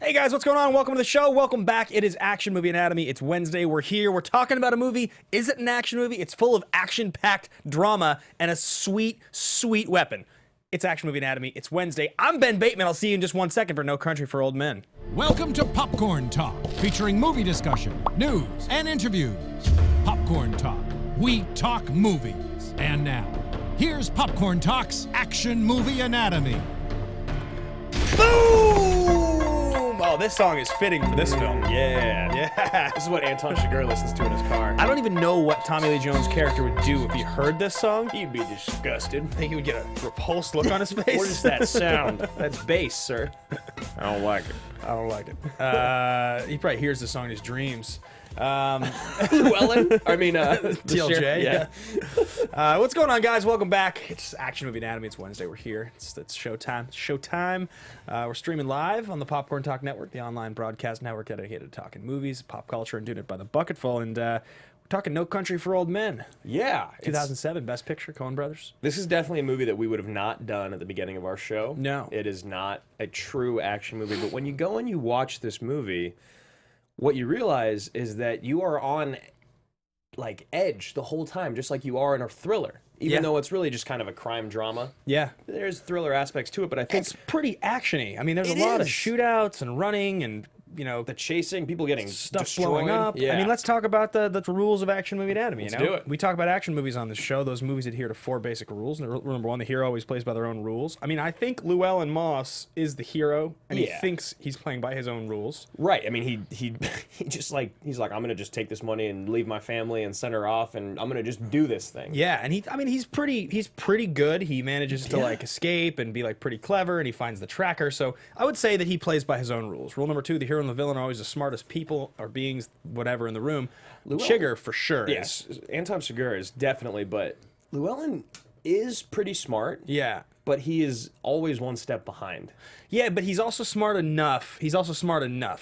Hey guys, what's going on? Welcome to the show. Welcome back. It is Action Movie Anatomy. It's Wednesday. We're here. We're talking about a movie. Is it an action movie? It's full of action-packed drama and a sweet, sweet weapon. It's Action Movie Anatomy. It's Wednesday. I'm Ben Bateman. I'll see you in just 1 second for No Country for Old Men. Welcome to Popcorn Talk, featuring movie discussion, news, and interviews. Popcorn Talk. We talk movies. And now, here's Popcorn Talk's Action Movie Anatomy. Boom! Oh, this song is fitting for this film. Yeah. This is what Anton Chigurh listens to in his car. I don't even know what Tommy Lee Jones' character would do if he heard this song. He'd be disgusted. I think he would get a repulsed look on his face. What is that sound? That's bass, sir. I don't like it. I don't like it. He probably hears the song in his dreams. Llewelyn? I mean, TLJ. Yeah. What's going on, guys? Welcome back. It's Action Movie Anatomy. It's Wednesday. We're here. It's showtime. Showtime. We're streaming live on the Popcorn Talk Network, the online broadcast network dedicated to talking movies, pop culture, and doing it by the bucketful. And we're talking No Country for Old Men. Yeah. 2007, Best Picture, Coen Brothers. This is definitely a movie that we would have not done at the beginning of our show. No. It is not a true action movie. But when you go and you watch this movie, what you realize is that you are on, like, edge the whole time, just like you are in a thriller. Even though it's really just kind of a crime drama. Yeah. There's thriller aspects to it, but I think It's pretty action-y. I mean, there's a lot of shootouts and running and, you know, the chasing, people getting stuff destroyed. blowing up. Yeah. I mean, let's talk about the rules of Action Movie Anatomy. Let's you know? do it. We talk about action movies on this show. Those movies adhere to 4 basic rules. Rule number 1, the hero always plays by their own rules. I mean, I think Llewelyn Moss is the hero, and he thinks he's playing by his own rules. Right. I mean, he just like, he's like, I'm gonna just take this money and leave my family and send her off, and I'm gonna just do this thing. Yeah, and he's pretty good. He manages to like escape and be like pretty clever, and he finds the tracker. So I would say that he plays by his own rules. Rule number 2, the hero and the villain are always the smartest people or beings, whatever, in the room. Chigurh for sure. Yes, Anton Chigurh is definitely, but Llewelyn is pretty smart. Yeah. But he is always one step behind. Yeah, but he's also smart enough.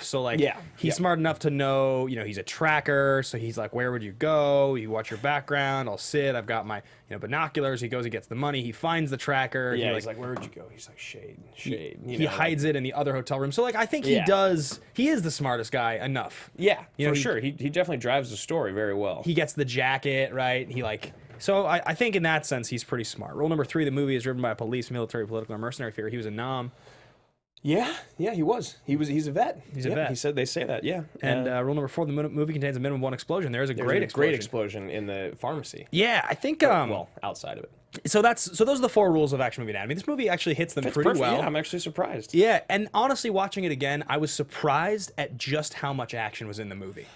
So, like, he's smart enough to know, you know, he's a tracker. So he's like, where would you go? You watch your background. I'll sit. I've got my, you know, binoculars. He goes, he gets the money. He finds the tracker. Yeah, he's like, where would you go? He's like, shade. He hides it in the other hotel room. So, like, I think he is the smartest guy enough. Yeah, you know, for sure. He definitely drives the story very well. He gets the jacket, right? So I think in that sense, he's pretty smart. Rule number 3, the movie is driven by a police, military, political, or mercenary figure. He was a nom. Yeah, he was. He's a vet. He's a vet. They say that, yeah. And rule number 4, the movie contains a minimum of 1 explosion. There's a great explosion in the pharmacy. Yeah, I think... well, outside of it. So those are the 4 rules of Action Movie Anatomy. This movie actually hits them pretty well. Yeah, I'm actually surprised. Yeah, and honestly, watching it again, I was surprised at just how much action was in the movie.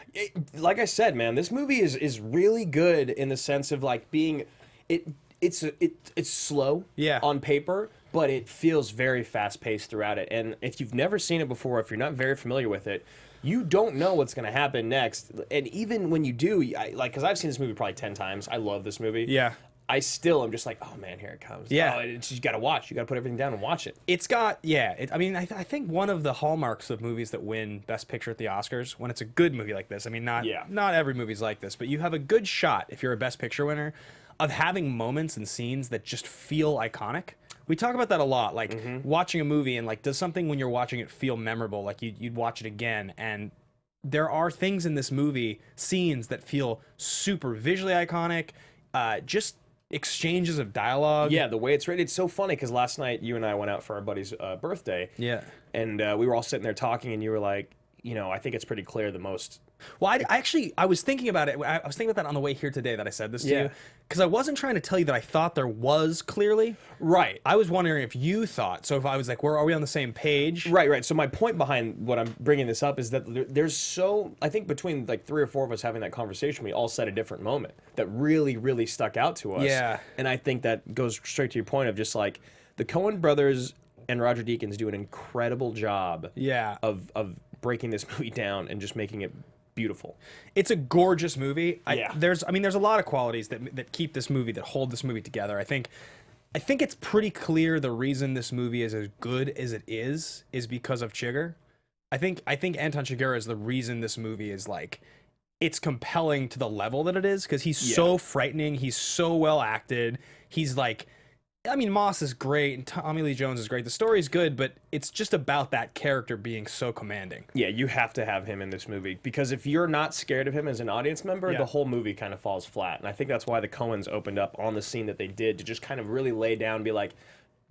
Like I said, man, this movie is really good in the sense of like being... It's slow on paper, but it feels very fast-paced throughout it. And if you've never seen it before, if you're not very familiar with it, you don't know what's going to happen next. And even when you do, because I've seen this movie probably 10 times. I love this movie. Yeah. I still am just like, oh man, here it comes. Yeah. You got to watch. You got to put everything down and watch it. It's got, I think one of the hallmarks of movies that win Best Picture at the Oscars, when it's a good movie like this, I mean, not every movie's like this, but you have a good shot, if you're a Best Picture winner, of having moments and scenes that just feel iconic. We talk about that a lot, like watching a movie and like, does something when you're watching it feel memorable? Like you'd watch it again, and there are things in this movie, scenes that feel super visually iconic, just exchanges of dialogue. Yeah, the way it's rated. It's so funny because last night you and I went out for our buddy's birthday. Yeah. And we were all sitting there talking, and you were like, you know, I think it's pretty clear the most... Well, I was thinking about it. I was thinking about that on the way here today that I said this to you. Because I wasn't trying to tell you that I thought there was clearly. Right. I was wondering if you thought. So if I was like, are we on the same page? Right. So my point behind what I'm bringing this up is that there's I think between like 3 or 4 of us having that conversation, we all said a different moment that really, really stuck out to us. Yeah. And I think that goes straight to your point of just like the Coen brothers and Roger Deakins do an incredible job of breaking this movie down and just making it beautiful. It's a gorgeous movie. There's a lot of qualities that keep this movie, that hold this movie together. I think it's pretty clear the reason this movie is as good as it is because of Chigurh. I think Anton Chigurh is the reason this movie is like, it's compelling to the level that it is, because he's so frightening. He's so well acted. He's like, I mean, Moss is great, and Tommy Lee Jones is great. The story's good, but it's just about that character being so commanding. Yeah, you have to have him in this movie, because if you're not scared of him as an audience member, the whole movie kind of falls flat. And I think that's why the Coens opened up on the scene that they did, to just kind of really lay down and be like,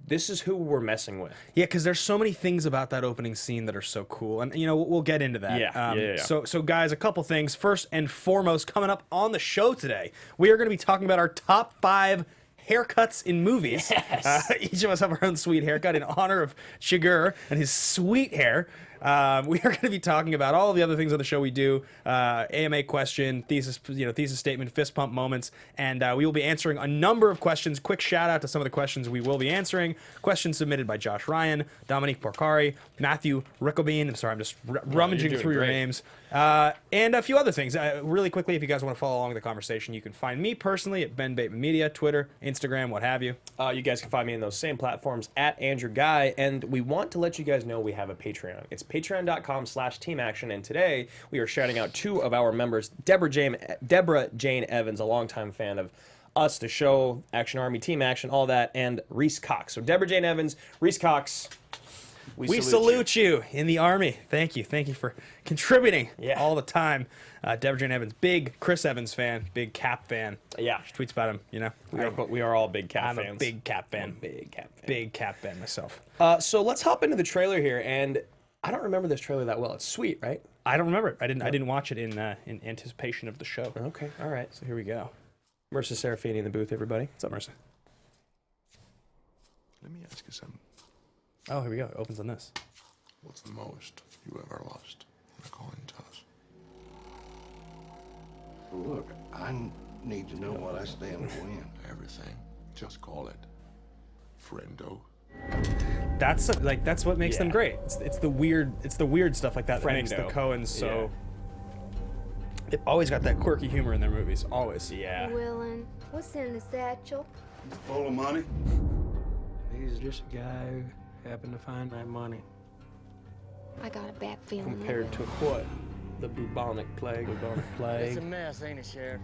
this is who we're messing with. Yeah, because there's so many things about that opening scene that are so cool, and you know we'll get into that. Yeah. So guys, a couple things. First and foremost, coming up on the show today, we are going to be talking about our top 5 haircuts in movies. Yes. Each of us have our own sweet haircut in honor of Chigurh and his sweet hair. We are going to be talking about all of the other things on the show we do, AMA question, thesis statement, fist pump moments, and we will be answering a number of questions. Quick shout out to some of the questions we will be answering. Questions submitted by Josh Ryan, Dominique Porcari, Matthew Rickobine. I'm sorry, I'm just rummaging through your names. And a few other things. Really quickly, if you guys want to follow along with the conversation, you can find me personally at Ben Bateman Media, Twitter, Instagram, what have you. You guys can find me in those same platforms at Andrew Ghai, and we want to let you guys know we have a Patreon. It's patreon.com/teamaction, and today we are shouting out 2 of our members, Deborah Jane Evans, a longtime fan of us, the show, Action Army, Team Action, all that, and Reese Cox. So Deborah Jane Evans, Reese Cox, we salute you in the Army. Thank you for contributing all the time. Deborah Jane Evans, big Chris Evans fan, big Cap fan. Yeah, she tweets about him. You know, we are all big Cap fans. I'm a big Cap fan. Big Cap fan myself. So let's hop into the trailer here, and I don't remember this trailer that well. It's sweet, right? I don't remember it. I didn't watch it in anticipation of the show. Okay, all right. So here we go. Marissa Serafini in the booth, everybody. What's up, Marissa? Let me ask you something. Oh, here we go. It opens on this. What's the most you ever lost in a coin toss? Look, I need to know what I stand to win. Everything. Just call it friendo. That's what makes them great. It's the weird stuff like that that makes the Coens so. They've always got that quirky humor in their movies. Always. Yeah. Llewelyn, what's in the satchel? It's full of money. He's just a guy who happened to find that money. I got a bad feeling. Compared to what? The bubonic plague. It's a mess, ain't it, Sheriff?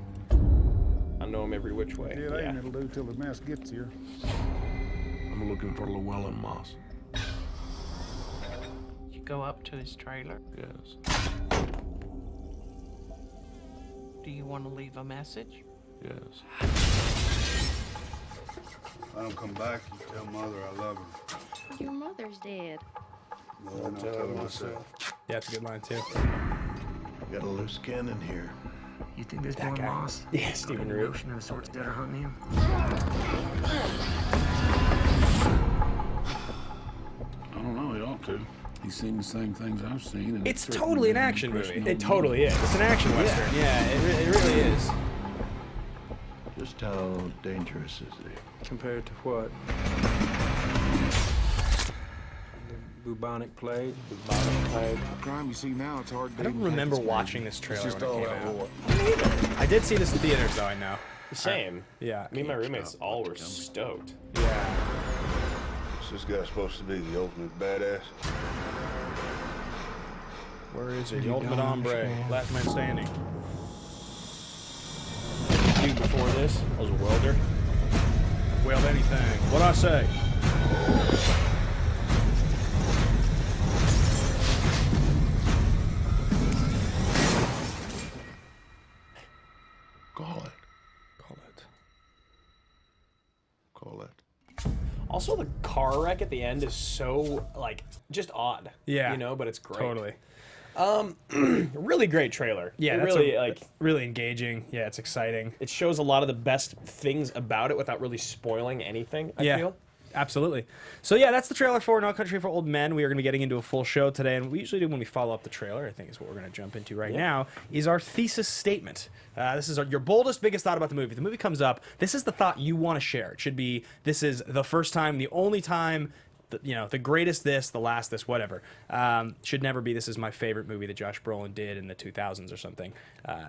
I know him every which way. Yeah, it'll do till the mess gets here. I'm looking for Llewelyn Moss. You go up to his trailer. Yes. Do you want to leave a message? Yes. If I don't come back, you tell Mother I love her. Your mother's dead. No, I'll tell her myself. Yeah, it's a good line too. Got a loose cannon here. You think this boy Moss? Yeah, Stephen Root. Notion of the sorts that are hunting him. I don't know, he ought to. He's seen the same things I've seen. And It's totally an action movie. It totally is. It's an action western. Yeah, it really is. Just how dangerous is he? Compared to what? The bubonic plague? The crime you see now, it's hard to I don't even remember take this watching movie. this trailer It's just when it all came out out. war. I did see this in theaters, though. I know. Same. Yeah. Me and my roommates all were stoked. Yeah. Is this guy supposed to be the ultimate badass? Where is he? The ultimate hombre, last man standing. Dude, before this, I was a welder. Weld anything. What'd I say? Call it. Call it. Call it. Also, the car wreck at the end is so, like, just odd. Yeah. You know, but it's great. Totally. Really great trailer. Yeah, it really, really engaging. Yeah, it's exciting. it shows a lot of the best things about it without really spoiling anything, I feel. Absolutely. So yeah, that's the trailer for No Country for Old Men. We are going to be getting into a full show today, and we usually do when we follow up the trailer, I think is what we're going to jump into right now, is our thesis statement. This is your boldest, biggest thought about the movie. If the movie comes up, this is the thought you want to share. It should be, this is the first time, the only time, the greatest this, the last this, whatever. Should never be, this is my favorite movie that Josh Brolin did in the 2000s or something.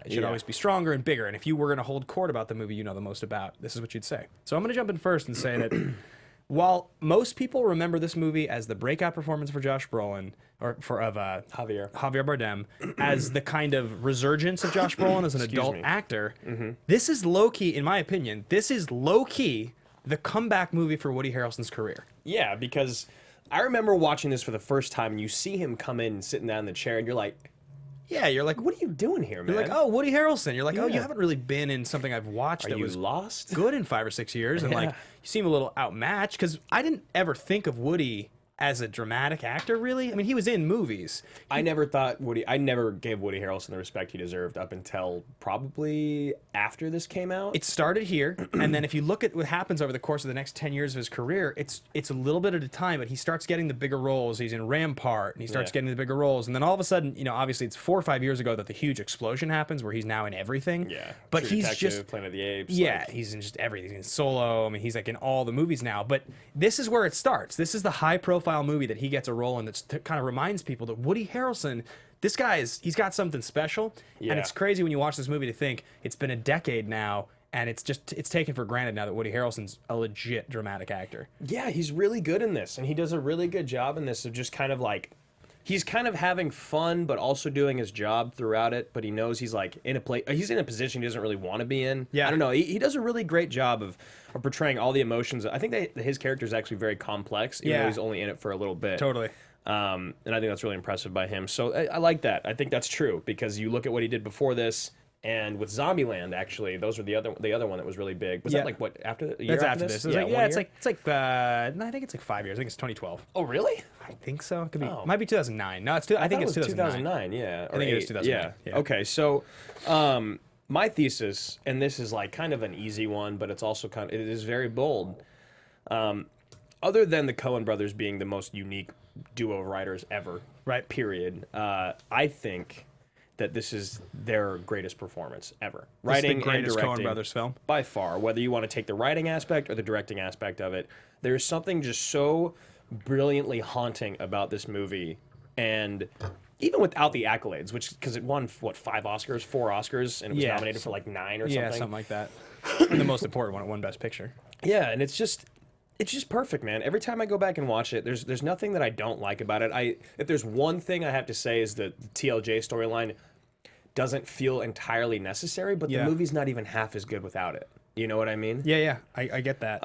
It should always be stronger and bigger, and if you were going to hold court about the movie you know the most about, this is what you'd say. So I'm going to jump in first and say that while most people remember this movie as the breakout performance for Josh Brolin, or Javier Bardem, as the kind of resurgence of Josh Brolin as an adult actor, this is low-key, in my opinion, this is low-key the comeback movie for Woody Harrelson's career. Yeah, because I remember watching this for the first time, and you see him come in, sitting down in the chair, and you're like, yeah, you're like, what are you doing here, man? You're like, oh, Woody Harrelson. You're like, oh, you haven't really been in something I've watched that was lost? Good in 5 or 6 years, and like you seem a little outmatched. Because I didn't ever think of Woody as a dramatic actor, really. I mean, he was in movies. I never gave Woody Harrelson the respect he deserved up until probably after this came out. It started here, and then if you look at what happens over the course of the next 10 years of his career, it's a little bit at a time, but he starts getting the bigger roles. He's in Rampart, and he starts getting the bigger roles, and then all of a sudden, you know, obviously it's 4 or 5 years ago that the huge explosion happens where he's now in everything. Yeah, but True he's Detective, just Planet of the Apes. Yeah, he's in just everything. He's in Solo. I mean, he's like in all the movies now. But this is where it starts. This is the high-profile movie that he gets a role in that kind of reminds people that Woody Harrelson, this guy he's got something special. And it's crazy when you watch this movie to think it's been a decade now, and it's taken for granted now that Woody Harrelson's a legit dramatic actor. Yeah, he's really good in this, and he does a really good job in this of just kind of like, he's kind of having fun, but also doing his job throughout it. But he knows he's like he's in a position he doesn't really want to be in. Yeah, I don't know. He does a really great job of portraying all the emotions. I think that his character is actually very complex, even though he's only in it for a little bit. Totally. And I think that's really impressive by him. So I like that. I think that's true because you look at what he did before this. And with Zombieland, actually, those were the other one that was really big. Was that like what after the year That's after this? this? It's I think it's like 5 years. I think it's 2012. Oh, really? I think so. It could be. Might be 2009. No, I think it's 2009. Yeah, I think it is 2009. Yeah. Okay, so my thesis, and this is like kind of an easy one, but it's also it is very bold. Other than the Coen brothers being the most unique duo of writers ever, right? Period. I think that this is their greatest performance ever. Writing the greatest and directing, Coen brothers film by far. Whether you want to take the writing aspect or the directing aspect of it, there's something just so brilliantly haunting about this movie, and even without the accolades, which because it won what 4 Oscars, and it was nominated for like 9 or something. Yeah, something like that. And the most important one, it won Best Picture. Yeah, and it's just perfect, man. Every time I go back and watch it, there's nothing that I don't like about it. If there's one thing I have to say is that the TLJ storyline doesn't feel entirely necessary, but the movie's not even half as good without it. You know what I mean? Yeah, I get that.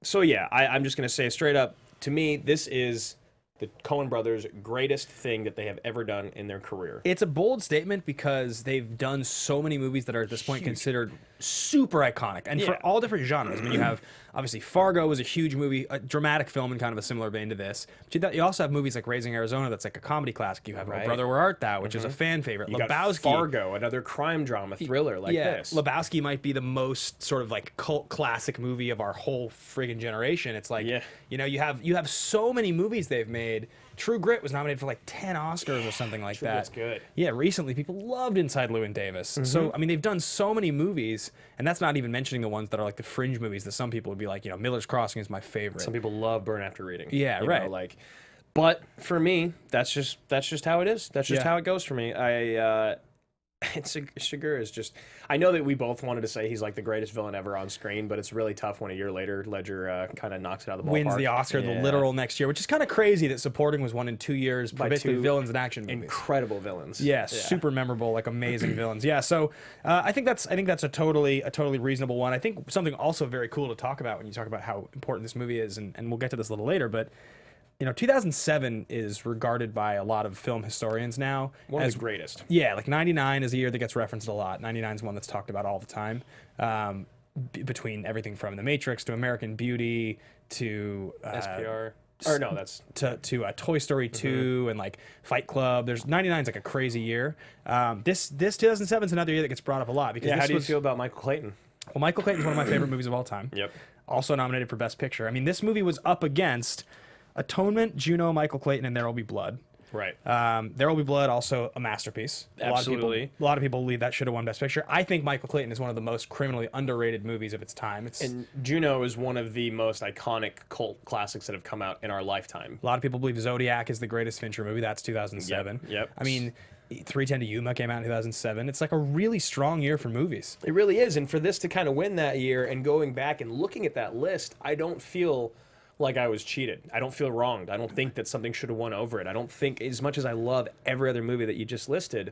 So yeah, I'm just gonna say straight up, to me, this is the Coen brothers' greatest thing that they have ever done in their career. It's a bold statement because they've done so many movies that are at this point considered super iconic, and for all different genres. I mean, you have obviously Fargo was a huge movie, a dramatic film in kind of a similar vein to this. But you also have movies like Raising Arizona, that's like a comedy classic. You have Oh Brother, Where Art Thou, which is a fan favorite. You Lebowski, got Fargo, another crime drama thriller like this. Lebowski might be the most sort of like cult classic movie of our whole friggin' generation. It's like you know, you have so many movies they've made. True Grit was nominated for like 10 Oscars or something like that. That's good. Yeah, recently people loved Inside Llewyn Davis. So I mean, they've done so many movies, and that's not even mentioning the ones that are like the fringe movies that some people would be like, you know, Miller's Crossing is my favorite. Some people love Burn After Reading. Yeah, right. Know, like, but for me, that's just how it is. That's just how it goes for me. Chigurh is just. I know that we both wanted to say he's like the greatest villain ever on screen, but it's really tough when a year later Ledger kind of knocks it out of the ballpark. Wins the Oscar, the literal next year, which is kind of crazy that supporting was won in 2 years by basically villains and action movies. Incredible villains. Yeah, super memorable, like amazing villains. Yeah, so I think that's a totally reasonable one. I think something also very cool to talk about when you talk about how important this movie is, and we'll get to this a little later, but. You know, 2007 is regarded by a lot of film historians now as the greatest. Yeah, like 99 is a year that gets referenced a lot. 99 is one that's talked about all the time. Between everything from The Matrix to American Beauty to SPR. Or no, that's to Toy Story 2 and like Fight Club. There's 99 is like a crazy year. This 2007 is another year that gets brought up a lot because how do you feel about Michael Clayton? Well, Michael Clayton is one of my favorite movies of all time. Yep. Also nominated for Best Picture. I mean, this movie was up against Atonement, Juno, Michael Clayton, and There Will Be Blood. Right. There Will Be Blood, also a masterpiece. Absolutely. A lot of people believe that should have won Best Picture. I think Michael Clayton is one of the most criminally underrated movies of its time. And Juno is one of the most iconic cult classics that have come out in our lifetime. A lot of people believe Zodiac is the greatest Fincher movie. That's 2007. Yep. I mean, 3:10 to Yuma came out in 2007. It's like a really strong year for movies. It really is. And for this to kind of win that year and going back and looking at that list, I don't feel like I was cheated. I don't feel wronged. I don't think that something should have won over it. I don't think, as much as I love every other movie that you just listed,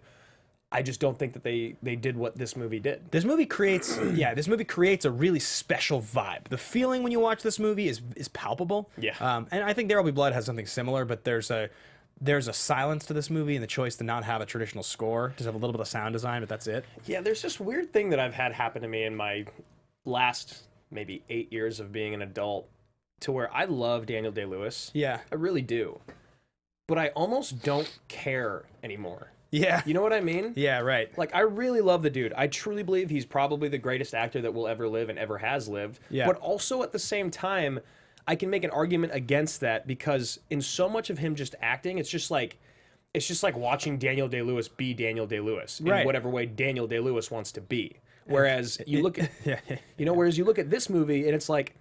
I just don't think that they did what this movie did. This movie creates a really special vibe. The feeling when you watch this movie is palpable. Yeah. And I think There Will Be Blood has something similar, but there's a silence to this movie and the choice to not have a traditional score, just have a little bit of sound design, but that's it. Yeah, there's this weird thing that I've had happen to me in my last maybe 8 years of being an adult, to where I love Daniel Day-Lewis. Yeah. I really do. But I almost don't care anymore. Yeah. You know what I mean? Yeah, right. Like, I really love the dude. I truly believe he's probably the greatest actor that will ever live and ever has lived. Yeah. But also at the same time, I can make an argument against that, because in so much of him just acting, it's just like watching Daniel Day-Lewis be Daniel Day-Lewis in whatever way Daniel Day-Lewis wants to be. Whereas you look at whereas you look at this movie and it's like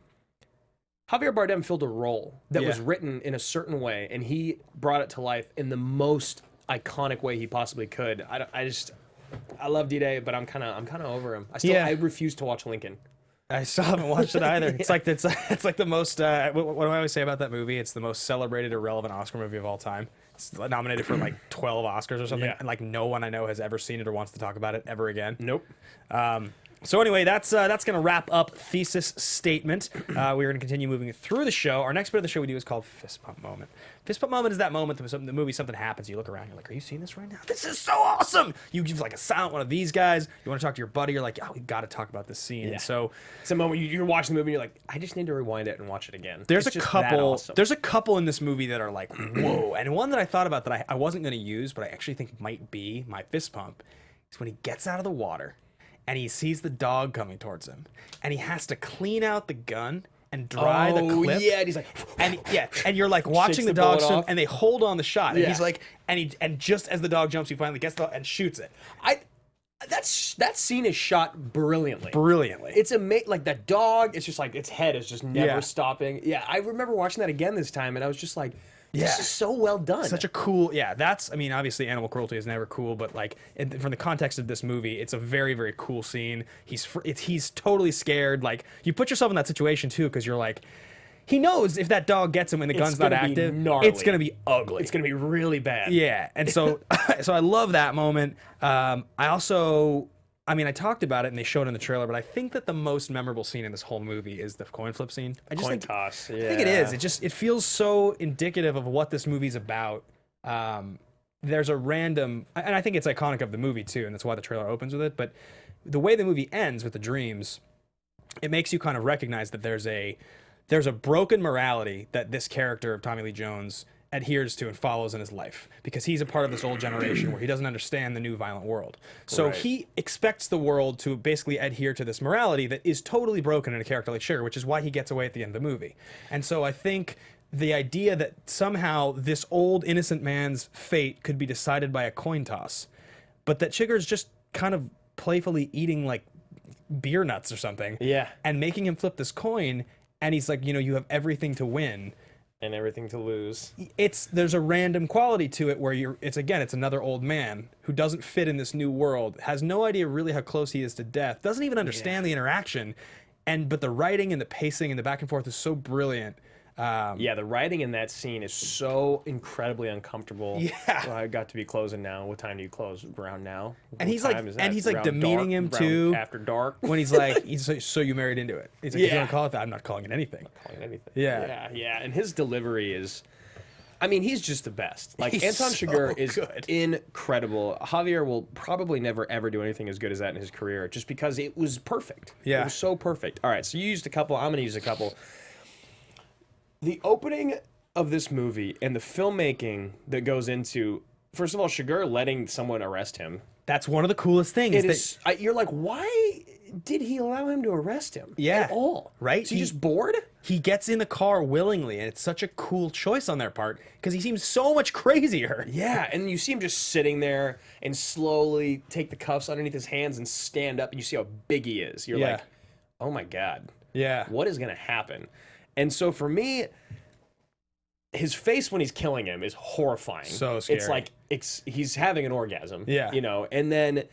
Javier Bardem filled a role that was written in a certain way, and he brought it to life in the most iconic way he possibly could. I love D-Day, but I'm kind of over him. I refuse to watch Lincoln. I still haven't watched it either. It's like the most. What do I always say about that movie? It's the most celebrated, irrelevant Oscar movie of all time. It's nominated for like 12 Oscars or something, and like no one I know has ever seen it or wants to talk about it ever again. Nope. So anyway, that's gonna wrap up Thesis Statement. We're gonna continue moving through the show. Our next bit of the show we do is called Fist Pump Moment. Fist Pump Moment is that moment that the movie something happens, you look around, you're like, are you seeing this right now? This is so awesome! You give like a silent one of these guys. You want to talk to your buddy, you're like, oh, we got to talk about this scene. Yeah. And so it's a moment you're watching the movie and you're like, I just need to rewind it and watch it again. There's a couple in this movie that are like, whoa. And one that I thought about that I wasn't going to use, but I actually think might be my fist pump, is when he gets out of the water and he sees the dog coming towards him, and he has to clean out the gun and dry the clip. Yeah, and he's like, and you're like watching the dog swim, off. and they hold on the shot, and he's like, and just as the dog jumps, he finally gets and shoots it. That scene is shot brilliantly. It's like that dog. It's just like its head is just never stopping. Yeah, I remember watching that again this time, and I was just like, this is so well done. Such a cool, obviously animal cruelty is never cool, but like from the context of this movie, it's a very, very cool scene. He's totally scared. Like, you put yourself in that situation too, because you're like, he knows if that dog gets him and the gun's not active, it's gonna be ugly. It's gonna be really bad. Yeah, and so I love that moment. I talked about it and they showed it in the trailer, but I think that the most memorable scene in this whole movie is the coin flip scene. I think it is. It feels so indicative of what this movie's about. There's a random, and I think it's iconic of the movie too, and that's why the trailer opens with it. But the way the movie ends with the dreams, it makes you kind of recognize that there's a broken morality that this character of Tommy Lee Jones adheres to and follows in his life, because he's a part of this old generation where he doesn't understand the new violent world. So he expects the world to basically adhere to this morality that is totally broken in a character like Sugar, which is why he gets away at the end of the movie. And so I think the idea that somehow this old innocent man's fate could be decided by a coin toss, but that Sugar's just kind of playfully eating like beer nuts or something, and making him flip this coin, and he's like, you have everything to win and everything to lose. There's a random quality to it where it's another old man who doesn't fit in this new world, has no idea really how close he is to death, doesn't even understand the interaction, but the writing and the pacing and the back and forth is so brilliant. The writing in that scene is so incredibly uncomfortable. Yeah, I got to be closing now. What time do you close? Around now. And he's like demeaning him too after dark. When he's like, so you married into it. He's like, you don't call it that. I'm not calling it anything. I'm not calling it anything. Yeah. And his delivery is, he's just the best. Like, he's Anton Chigurh so is good. Incredible. Javier will probably never ever do anything as good as that in his career, just because it was perfect. Yeah, it was so perfect. All right, so you used a couple. I'm gonna use a couple. The opening of this movie and the filmmaking that goes into, first of all, Chigurh letting someone arrest him. That's one of the coolest things. You're like, why did he allow him to arrest him? At all? Right? Is he just bored? He gets in the car willingly, and it's such a cool choice on their part because he seems so much crazier. Yeah, and you see him just sitting there and slowly take the cuffs underneath his hands and stand up, and you see how big he is. You're like, oh my God. Yeah. What is going to happen? And so for me, his face when he's killing him is horrifying. So scary. It's like he's having an orgasm. Yeah. And then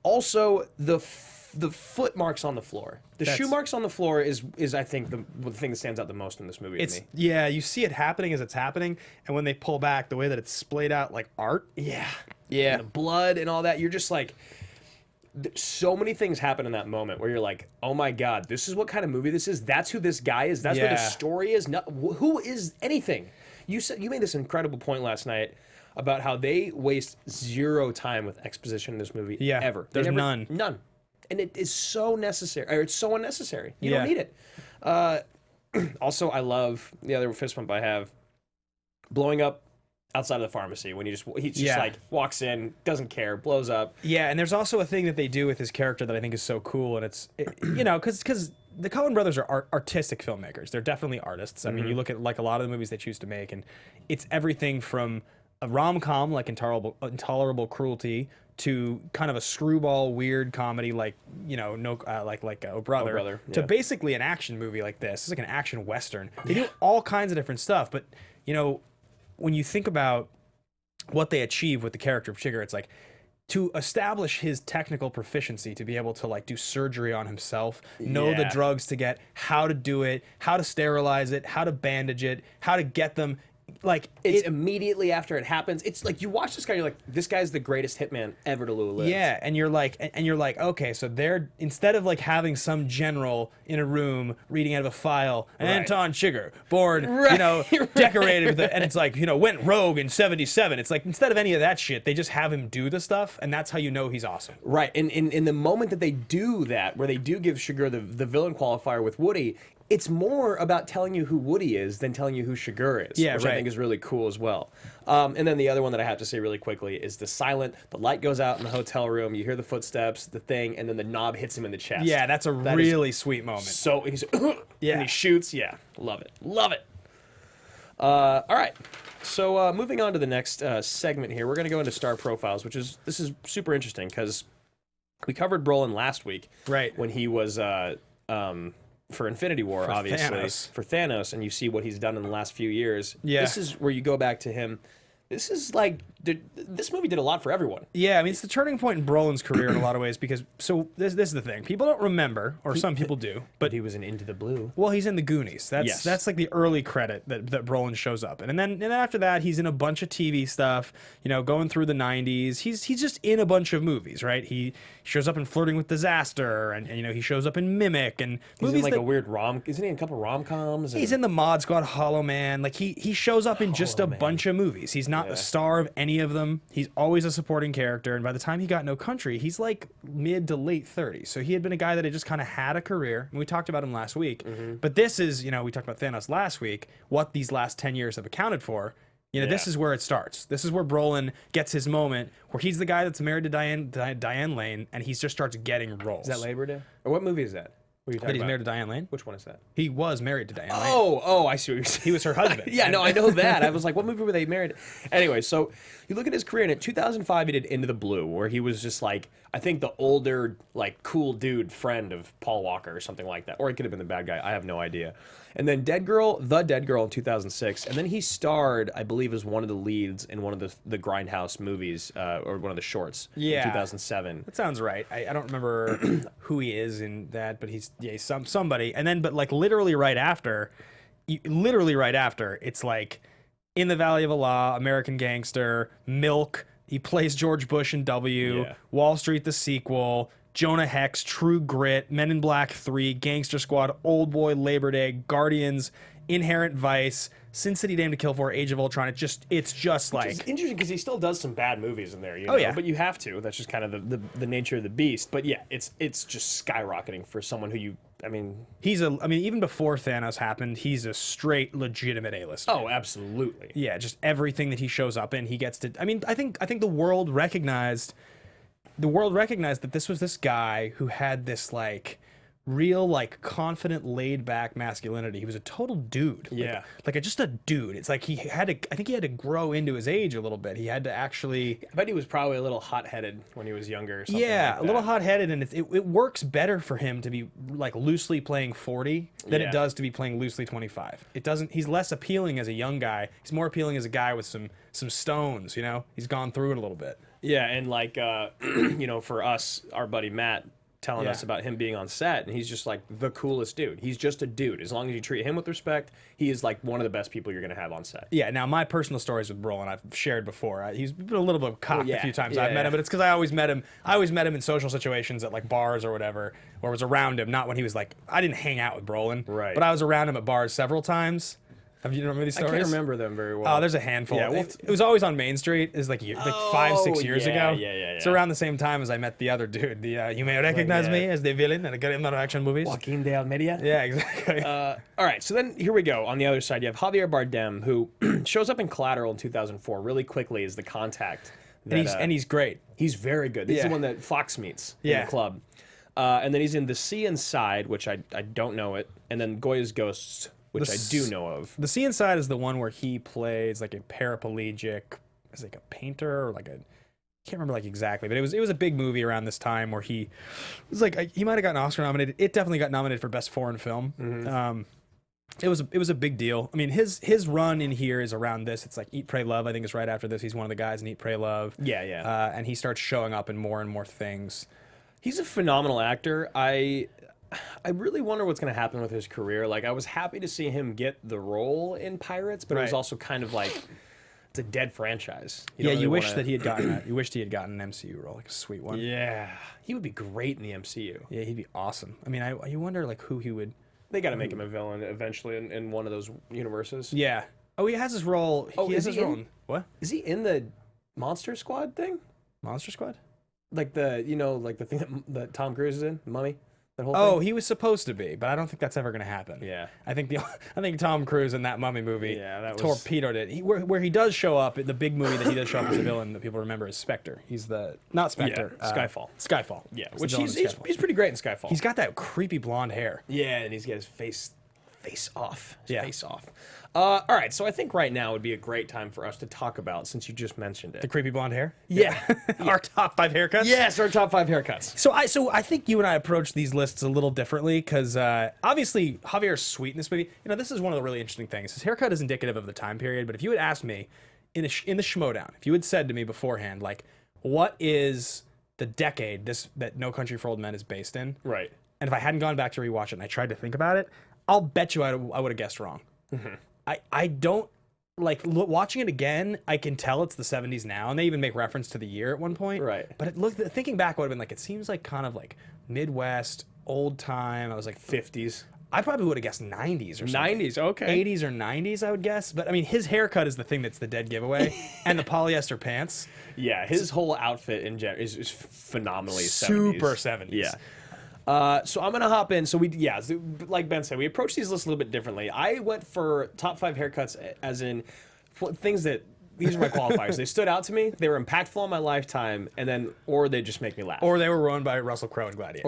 also the foot marks on the floor. The shoe marks on the floor is I think the thing that stands out the most in this movie to me. Yeah, you see it happening as it's happening, and when they pull back, the way that it's splayed out like art. Yeah. and the blood and all that. You're just like, so many things happen in that moment where you're like, oh my God, this is what kind of movie this is. That's who this guy is. That's what his story is. Who is anything? You made this incredible point last night about how they waste zero time with exposition in this movie. Ever. There's none. None. And it is so necessary. Or it's so unnecessary. You don't need it. Also, I love the other fist bump I have. Blowing up outside of the pharmacy when he just like walks in, doesn't care, blows up. Yeah, and there's also a thing that they do with his character that I think is so cool, and you know, because the Coen brothers are artistic filmmakers. They're definitely artists. I mean, you look at like a lot of the movies they choose to make, and it's everything from a rom-com like Intolerable Cruelty to kind of a screwball weird comedy like, you know, like Oh Brother, to basically an action movie like this. It's like an action western. They do all kinds of different stuff, but you know, when you think about what they achieve with the character of Chigger, it's like to establish his technical proficiency, to be able to like do surgery on himself, know the drugs to get, how to do it, how to sterilize it, how to bandage it, how to get them. Like it's immediately after it happens. It's like you watch this guy, you're like, this guy's the greatest hitman ever to live. Yeah, and you're like, okay, so they're, instead of like having some general in a room reading out of a file, Anton Chigger, born, you know, decorated with it, and it's like, you know, went rogue in '77. It's like instead of any of that shit, they just have him do the stuff, and that's how you know he's awesome. Right, and in the moment that they do that, where they do give Chigger the villain qualifier with Woody, it's more about telling you who Woody is than telling you who Chigger is, which I think is really cool as well. And then the other one that I have to say really quickly is the light goes out in the hotel room, you hear the footsteps, the thing, and then the knob hits him in the chest. Yeah, that's really sweet moment. So he's, and he shoots. Yeah, love it. Love it. All right. So moving on to the next segment here, we're going to go into star profiles, this is super interesting because we covered Brolin last week. Right. When he was... for Infinity War, obviously, for Thanos, and you see what he's done in the last few years. Yeah. This is where you go back to him. This is like, this movie did a lot for everyone. Yeah, I mean, it's the turning point in Brolin's career in a lot of ways because, so this is the thing. People don't remember, or some people do, but he was in Into the Blue. Well, he's in The Goonies. That's like the early credit that Brolin shows up in. And then after that, he's in a bunch of TV stuff, you know, going through the 90s. He's just in a bunch of movies, right? He shows up in Flirting with Disaster, and you know, he shows up in Mimic, and he's movies in like a weird isn't he in a couple rom-coms? He's in the Mod Squad, Hollow Man. Like, he shows up in just a bunch of movies. He's not the star of any of them. He's always a supporting character, and by the time he got No Country, he's like mid to late 30s. So he had been a guy that had just kind of had a career, and we talked about him last week. But this is, you know, we talked about Thanos last week, what these last 10 years have accounted for. You know, this is where it starts. This is where Brolin gets his moment, where he's the guy that's married to Diane Lane, and he just starts getting roles. Is that Labor Day? Or what movie is that? What are you talking that he's married to Diane Lane? Which one is that? He was married to Diane Lane. Oh, I see what you're saying. He was her husband. Yeah, no, I know that. I was like, what movie were they married? Anyway, so you look at his career, and in 2005, he did Into the Blue, where he was just like, I think the older, like, cool dude friend of Paul Walker or something like that. Or he could have been the bad guy. I have no idea. And then The Dead Girl in 2006. And then he starred, I believe, as one of the leads in one of the Grindhouse movies, or one of the shorts in 2007. That sounds right. I don't remember who he is in that, but he's somebody. And then, but like literally right after, it's like In the Valley of Allah, American Gangster, Milk. He plays George Bush in W, Wall Street the sequel, Jonah Hex, True Grit, Men in Black 3, Gangster Squad, Old Boy, Labor Day, Guardians, Inherent Vice, Sin City, Damned to Kill For, Age of Ultron. It's just like... It's interesting because he still does some bad movies in there, you know? But you have to. That's just kind of the nature of the beast. But yeah, it's just skyrocketing for someone who even before Thanos happened, he's a straight, legitimate A-lister. Oh, absolutely. Yeah, just everything that he shows up in, he gets to... I mean, I think the world recognized... that this was this guy who had this like real like confident laid back masculinity. He was a total dude. Just a dude. It's like I think he had to grow into his age a little bit. He had to actually... I bet he was probably a little hot-headed when he was younger or something a little hot-headed, and it works better for him to be like loosely playing 40 than it does to be playing loosely 25. He's less appealing as a young guy. He's more appealing as a guy with some stones, you know? He's gone through it a little bit. Yeah, and like, you know, for us, our buddy Matt telling us about him being on set, and he's just like the coolest dude. He's just a dude. As long as you treat him with respect, he is like one of the best people you're gonna have on set. Yeah. Now my personal stories with Brolin I've shared before. He's been a little bit cocked a few times. Yeah, I've met him, but it's because I always met him. I always met him in social situations at like bars or whatever, or was around him. Not when he was like, I didn't hang out with Brolin, right? But I was around him at bars several times. Have you remember these stories? I can't remember them very well. Oh, there's a handful. Yeah, It was always on Main Street. It was like 5-6 years ago. Yeah. It's around the same time as I met the other dude. You may recognize me as the villain in a good amount of action movies. Joaquin de Almeida. Yeah, exactly. All right, so then here we go. On the other side, you have Javier Bardem, who shows up in Collateral in 2004 really quickly as the contact. That, and he's great. He's very good. This is the one that Fox meets in the club. And then he's in The Sea Inside, which I don't know it, and then Goya's Ghosts, which I do know of. The Sea Inside is the one where he plays like a paraplegic, is like a painter or like a, I can't remember like exactly, but it was a big movie around this time where he was like, he might have gotten Oscar nominated. It definitely got nominated for Best Foreign Film. It was a big deal. I mean, his run in here is around this. It's like Eat, Pray, Love. I think is right after this. He's one of the guys in Eat, Pray, Love. Yeah. And he starts showing up in more and more things. He's a phenomenal actor. I really wonder what's going to happen with his career. Like, I was happy to see him get the role in Pirates, but it was also kind of like, it's a dead franchise. You wish that he had gotten that. You wished he had gotten an MCU role, like a sweet one. Yeah. He would be great in the MCU. Yeah, he'd be awesome. I mean, you wonder like who he would... They got to make him a villain eventually in one of those universes. Yeah. Oh, he has his role. Oh, he has his role. What? Is he in the Monster Squad thing? Monster Squad? Like the thing that Tom Cruise is in, Mummy. That whole oh, thing? He was supposed to be, but I don't think that's ever going to happen. Yeah, I think Tom Cruise in that Mummy movie, that torpedoed it. Where he does show up, the big movie that he does show up as a villain that people remember is Spectre. He's not Spectre. Skyfall. Skyfall. Yeah, which he's pretty great in Skyfall. He's got that creepy blonde hair. Yeah, and he's got his face off. Face off. All right, so I think right now would be a great time for us to talk about, since you just mentioned it, the creepy blonde hair. Yeah, our top 5 haircuts. Yes, our top 5 haircuts. So I think you and I approach these lists a little differently because obviously Javier's sweet in this movie. You know, this is one of the really interesting things. His haircut is indicative of the time period. But if you had asked me in the Schmoedown, if you had said to me beforehand, like, what is the decade that No Country for Old Men is based in? Right. And if I hadn't gone back to rewatch it and I tried to think about it, I'll bet you I would have guessed wrong. I don't like watching it again. I can tell it's the 70s now, and they even make reference to the year at one point. Right. But thinking back, would have been like, it seems like kind of like Midwest, old time. I was like 50s. I probably would have guessed 90s or something. 90s, okay. 80s or 90s, I would guess. But I mean, his haircut is the thing that's the dead giveaway, and the polyester pants. Yeah, his whole outfit in general is phenomenally super 70s. Yeah. So I'm gonna hop in. So like Ben said, we approach these lists a little bit differently. I went for top 5 haircuts, as in things that these are my qualifiers. They stood out to me. They were impactful on my lifetime, or they just make me laugh. Or they were worn by Russell Crowe in Gladiator.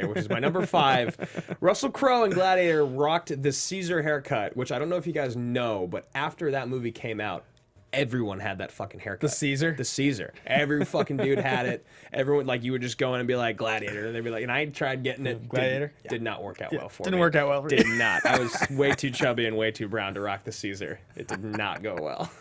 Which is my number 5. Russell Crowe in Gladiator rocked the Caesar haircut, which I don't know if you guys know, but after that movie came out, everyone had that fucking haircut. The Caesar? The Caesar. Every fucking dude had it. Everyone, like, you would just go in and be like, Gladiator. And they'd be like, and I tried getting it. Gladiator? Did not work out well for me. Didn't work out well for you. Did not. I was way too chubby and way too brown to rock the Caesar. It did not go well.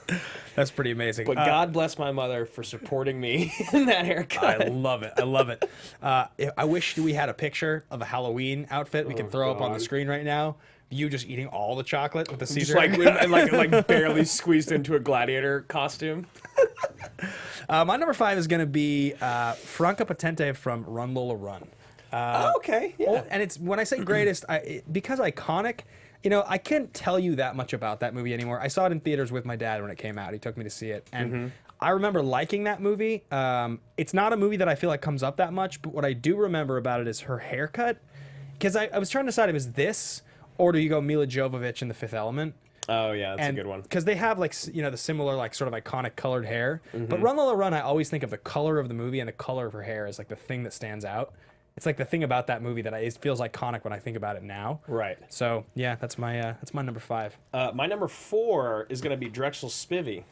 That's pretty amazing. But God bless my mother for supporting me in that haircut. I love it. I wish we had a picture of a Halloween outfit we can throw up on the screen right now. You just eating all the chocolate with the Caesar, like barely squeezed into a gladiator costume. My number 5 is going to be Franca Potente from Run Lola Run. Okay, yeah. And it's, when I say greatest, because iconic, you know, I can't tell you that much about that movie anymore. I saw it in theaters with my dad when it came out. He took me to see it, and I remember liking that movie. It's not a movie that I feel like comes up that much, but what I do remember about it is her haircut, because I was trying to decide if it was this, or do you go Mila Jovovich in The Fifth Element? Oh yeah, that's a good one. Because they have like, you know, the similar like sort of iconic colored hair. But Run Lola Run, I always think of the color of the movie and the color of her hair as like the thing that stands out. It's like the thing about that movie that it feels iconic when I think about it now. Right. So yeah, that's my number 5. My number 4 is gonna be Drexel Spivey.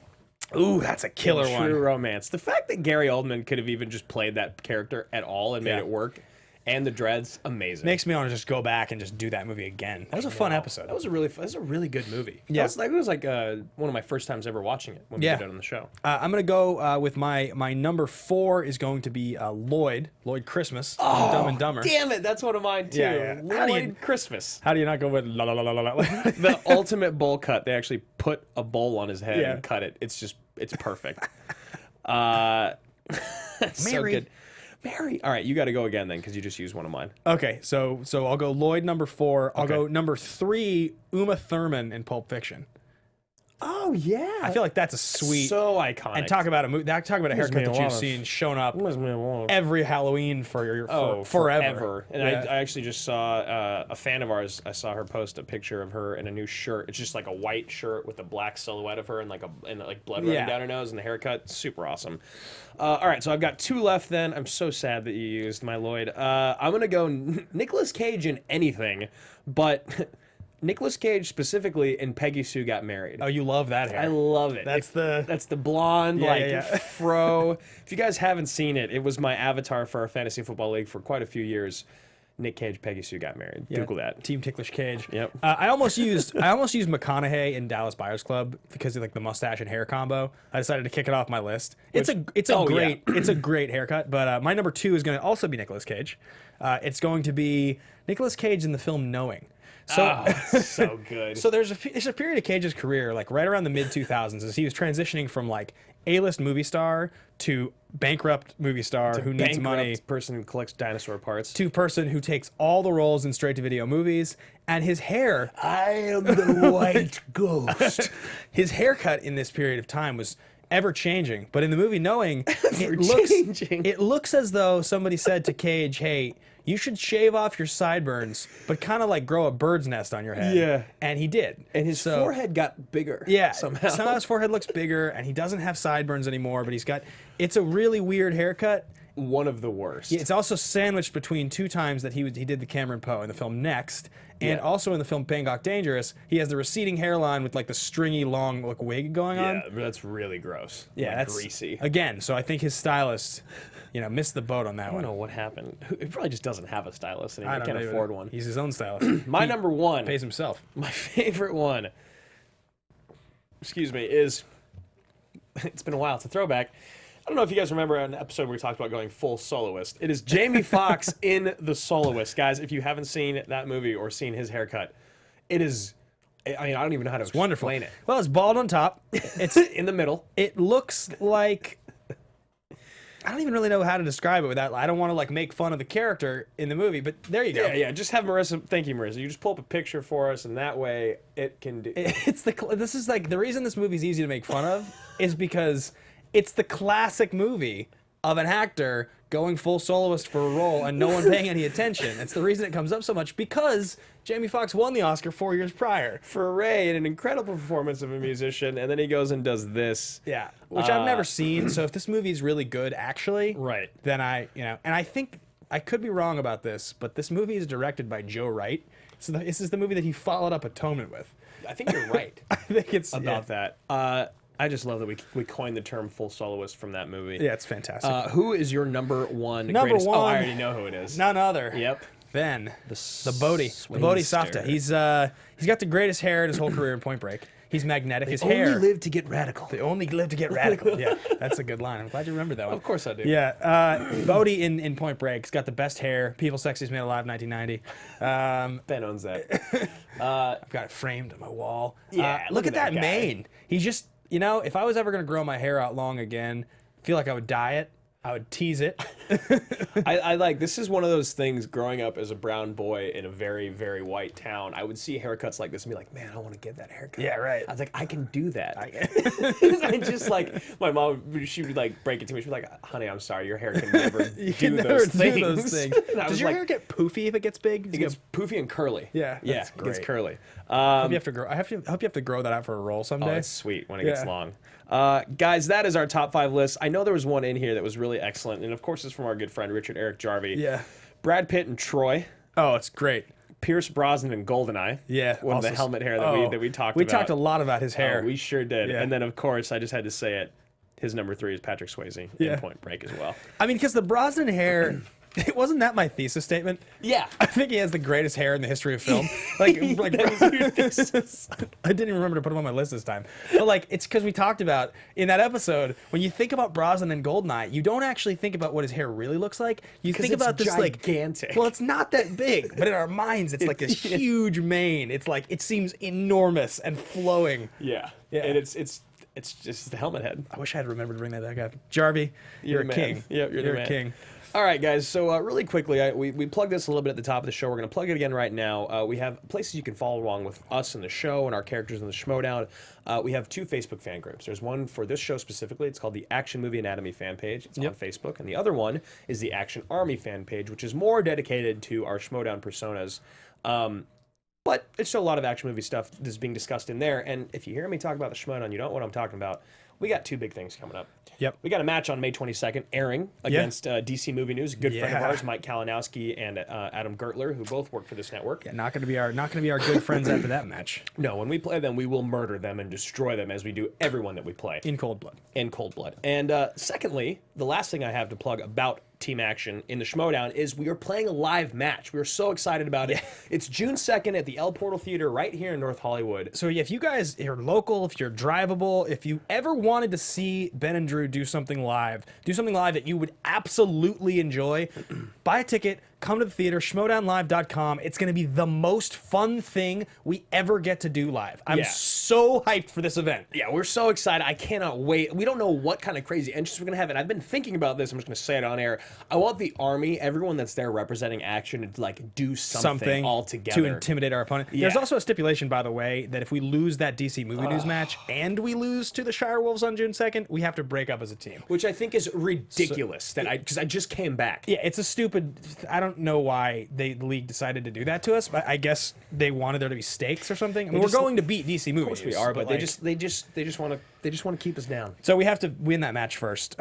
Ooh, that's a killer one. True Romance. The fact that Gary Oldman could have even just played that character at all and made it work. And the dreads, amazing. Makes me want to just go back and just do that movie again. That was a fun episode. That was a really good movie. Yeah. That was like one of my first times ever watching it when we did it on the show. I'm going to go with my number 4 is going to be Lloyd Christmas from Dumb and Dumber. Damn it, that's one of mine too. Yeah. Lloyd Christmas. How do you not go with la la la la la? The ultimate bowl cut. They actually put a bowl on his head and cut it. It's perfect. So good. Mary. All right, you got to go again then because you just used one of mine. Okay, so I'll go Lloyd number 4. I'll go number 3, Uma Thurman in Pulp Fiction. Oh yeah, I feel like that's a sweet, so iconic. And talk about a haircut that you've seen shown up every Halloween for forever. And I actually just saw a fan of ours. I saw her post a picture of her in a new shirt. It's just like a white shirt with a black silhouette of her and like blood running down her nose and the haircut. Super awesome. All right, so I've got 2 left. Then I'm so sad that you used my Lloyd. I'm gonna go Nicolas Cage in anything, but. Nicolas Cage specifically in Peggy Sue Got Married. Oh, you love that hair. I love it. That's the blonde fro. If you guys haven't seen it, it was my avatar for our fantasy football league for quite a few years. Nick Cage, Peggy Sue Got Married. Google that. Team Ticklish Cage. Yep. I almost used McConaughey in Dallas Buyers Club because of like the mustache and hair combo. I decided to kick it off my list. It's a great haircut. But my number 2 is going to also be Nicolas Cage. It's going to be Nicolas Cage in the film Knowing. So, so good. So there's a period of Cage's career, like right around the mid 2000s, as he was transitioning from like A-list movie star to bankrupt movie star who needs money, person who collects dinosaur parts, to person who takes all the roles in straight-to-video movies, and his hair. I am the white ghost. His haircut in this period of time was ever changing, but in the movie Knowing, it looks as though somebody said to Cage, "Hey, you should shave off your sideburns, but kind of like grow a bird's nest on your head." Yeah. And he did. And his forehead got bigger. Yeah. Somehow his forehead looks bigger, and he doesn't have sideburns anymore, but it's a really weird haircut. One of the worst. It's also sandwiched between 2 times that he did the Cameron Poe in the film Next, and also in the film Bangkok Dangerous. He has the receding hairline with like the stringy long wig going on. Yeah, that's really gross. Yeah, that's greasy. Again, so I think his stylist, missed the boat on that one. I don't know what happened. He probably just doesn't have a stylist anymore. He can't afford one. He's his own stylist. My number 1 pays himself. My favorite one. Excuse me. Is it's been a while. It's a throwback. I don't know if you guys remember an episode where we talked about going full soloist. It is Jamie Foxx in The Soloist. Guys, if you haven't seen that movie or seen his haircut, it is... I mean, I don't even know how to explain it. Well, it's bald on top. It's in the middle. It looks like... I don't even really know how to describe it without... I don't want to like make fun of the character in the movie, but there you go. Yeah. Just have Marissa... Thank you, Marissa. You just pull up a picture for us, and that way it can do... This is like... The reason this movie's easy to make fun of is because... It's the classic movie of an actor going full soloist for a role and no one paying any attention. It's the reason it comes up so much because Jamie Foxx won the Oscar 4 years prior. For Ray, in an incredible performance of a musician, and then he goes and does this. Yeah, which I've never seen. So if this movie is really good, actually, then and I think I could be wrong about this, but this movie is directed by Joe Wright. So this is the movie that he followed up Atonement with. I think you're right. I think it's about that. I just love that we coined the term full soloist from that movie. Yeah, it's fantastic. Who is your number 1 Number greatest... 1. Oh, I already know who it is. None other. Yep. Ben. The Bodhisattva. He's got the greatest hair in his whole career in Point Break. He's magnetic. His hair. They only live to get radical. They only live to get radical. Yeah, that's a good line. I'm glad you remembered that one. Of course I do. Yeah. Bodhi in Point Break. He's got the best hair. People's Sexiest Man Alive, 1990. Ben owns that. I've got it framed on my wall. Yeah, look at that mane. He's just... if I was ever going to grow my hair out long again, I feel like I would dye it. I would tease it. I like, this is one of those things growing up as a brown boy in a very, very white town. I would see haircuts like this and be like, man, I want to get that haircut. Yeah, right. I was like, I can do that. I just like, my mom, she would like break it to me. She'd be like, honey, I'm sorry, your hair can never do those things. Does your hair get poofy if it gets big? It gets poofy and curly. Yeah, yeah, it gets curly. I hope you have to grow that out for a role someday. Oh, it's sweet when it gets long. Guys, that is our top 5 list. I know there was one in here that was really excellent, and of course it's from our good friend Richard Eric Jarvie. Yeah. Brad Pitt and Troy. Oh, it's great. Pierce Brosnan and Goldeneye. Yeah. With the helmet hair that we talked about. We talked a lot about his hair. Oh, we sure did. Yeah. And then, of course, I just had to say it. His number 3 is Patrick Swayze in Point Break as well. I mean, because the Brosnan hair, It wasn't that my thesis statement? Yeah. I think he has the greatest hair in the history of film. Like I didn't even remember to put him on my list this time. But like, it's because we talked about in that episode, when you think about Brosnan and Goldeneye, you don't actually think about what his hair really looks like. You think about this gigantic. Well, it's not that big, but in our minds, it's like this huge mane. It's like, it seems enormous and flowing. Yeah. And it's just the helmet head. I wish I had remembered to bring that back up. Jarvie, you're a king. Yeah, you're a king. All right, guys. So really quickly, we plugged this a little bit at the top of the show. We're going to plug it again right now. We have places you can follow along with us in the show and our characters in the Schmoedown. We have 2 Facebook fan groups. There's one for this show specifically. It's called the Action Movie Anatomy fan page. It's on Facebook. And the other one is the Action Army fan page, which is more dedicated to our Schmoedown personas. But there's still a lot of action movie stuff that's being discussed in there. And if you hear me talk about the Schmoedown, you know what I'm talking about. We got 2 big things coming up. Yep. We got a match on May 22nd airing against DC Movie News. A good friend of ours, Mike Kalinowski and Adam Gertler, who both work for this network. Yeah, not going to be our good friends after that match. No, when we play them, we will murder them and destroy them as we do everyone that we play. In cold blood. In cold blood. And secondly, the last thing I have to plug about Team Action in the Schmoedown is we are playing a live match. We are so excited about it. It's June 2nd at the El Portal Theater right here in North Hollywood. So if you guys are local, if you're drivable, if you ever wanted to see Ben and Drew do something live that you would absolutely enjoy, buy a ticket, come to the theater, schmoedownlive.com. It's going to be the most fun thing we ever get to do live. I'm so hyped for this event. Yeah, we're so excited. I cannot wait. We don't know what kind of crazy entrance we're going to have, and I've been thinking about this. I'm just going to say it on air. I want the Army, everyone that's there representing Action, to like do something all together. To intimidate our opponent. Yeah. There's also a stipulation, by the way, that if we lose that DC Movie News match and we lose to the Shire Wolves on June 2nd, we have to break up as a team. Which I think is ridiculous, because I just came back. Yeah, it's a stupid... I don't know why the league decided to do that to us, but I guess they wanted there to be stakes or something. I mean, we're going to beat DC Movie News. Of course we are, but like, they just want to keep us down. So we have to win that match first.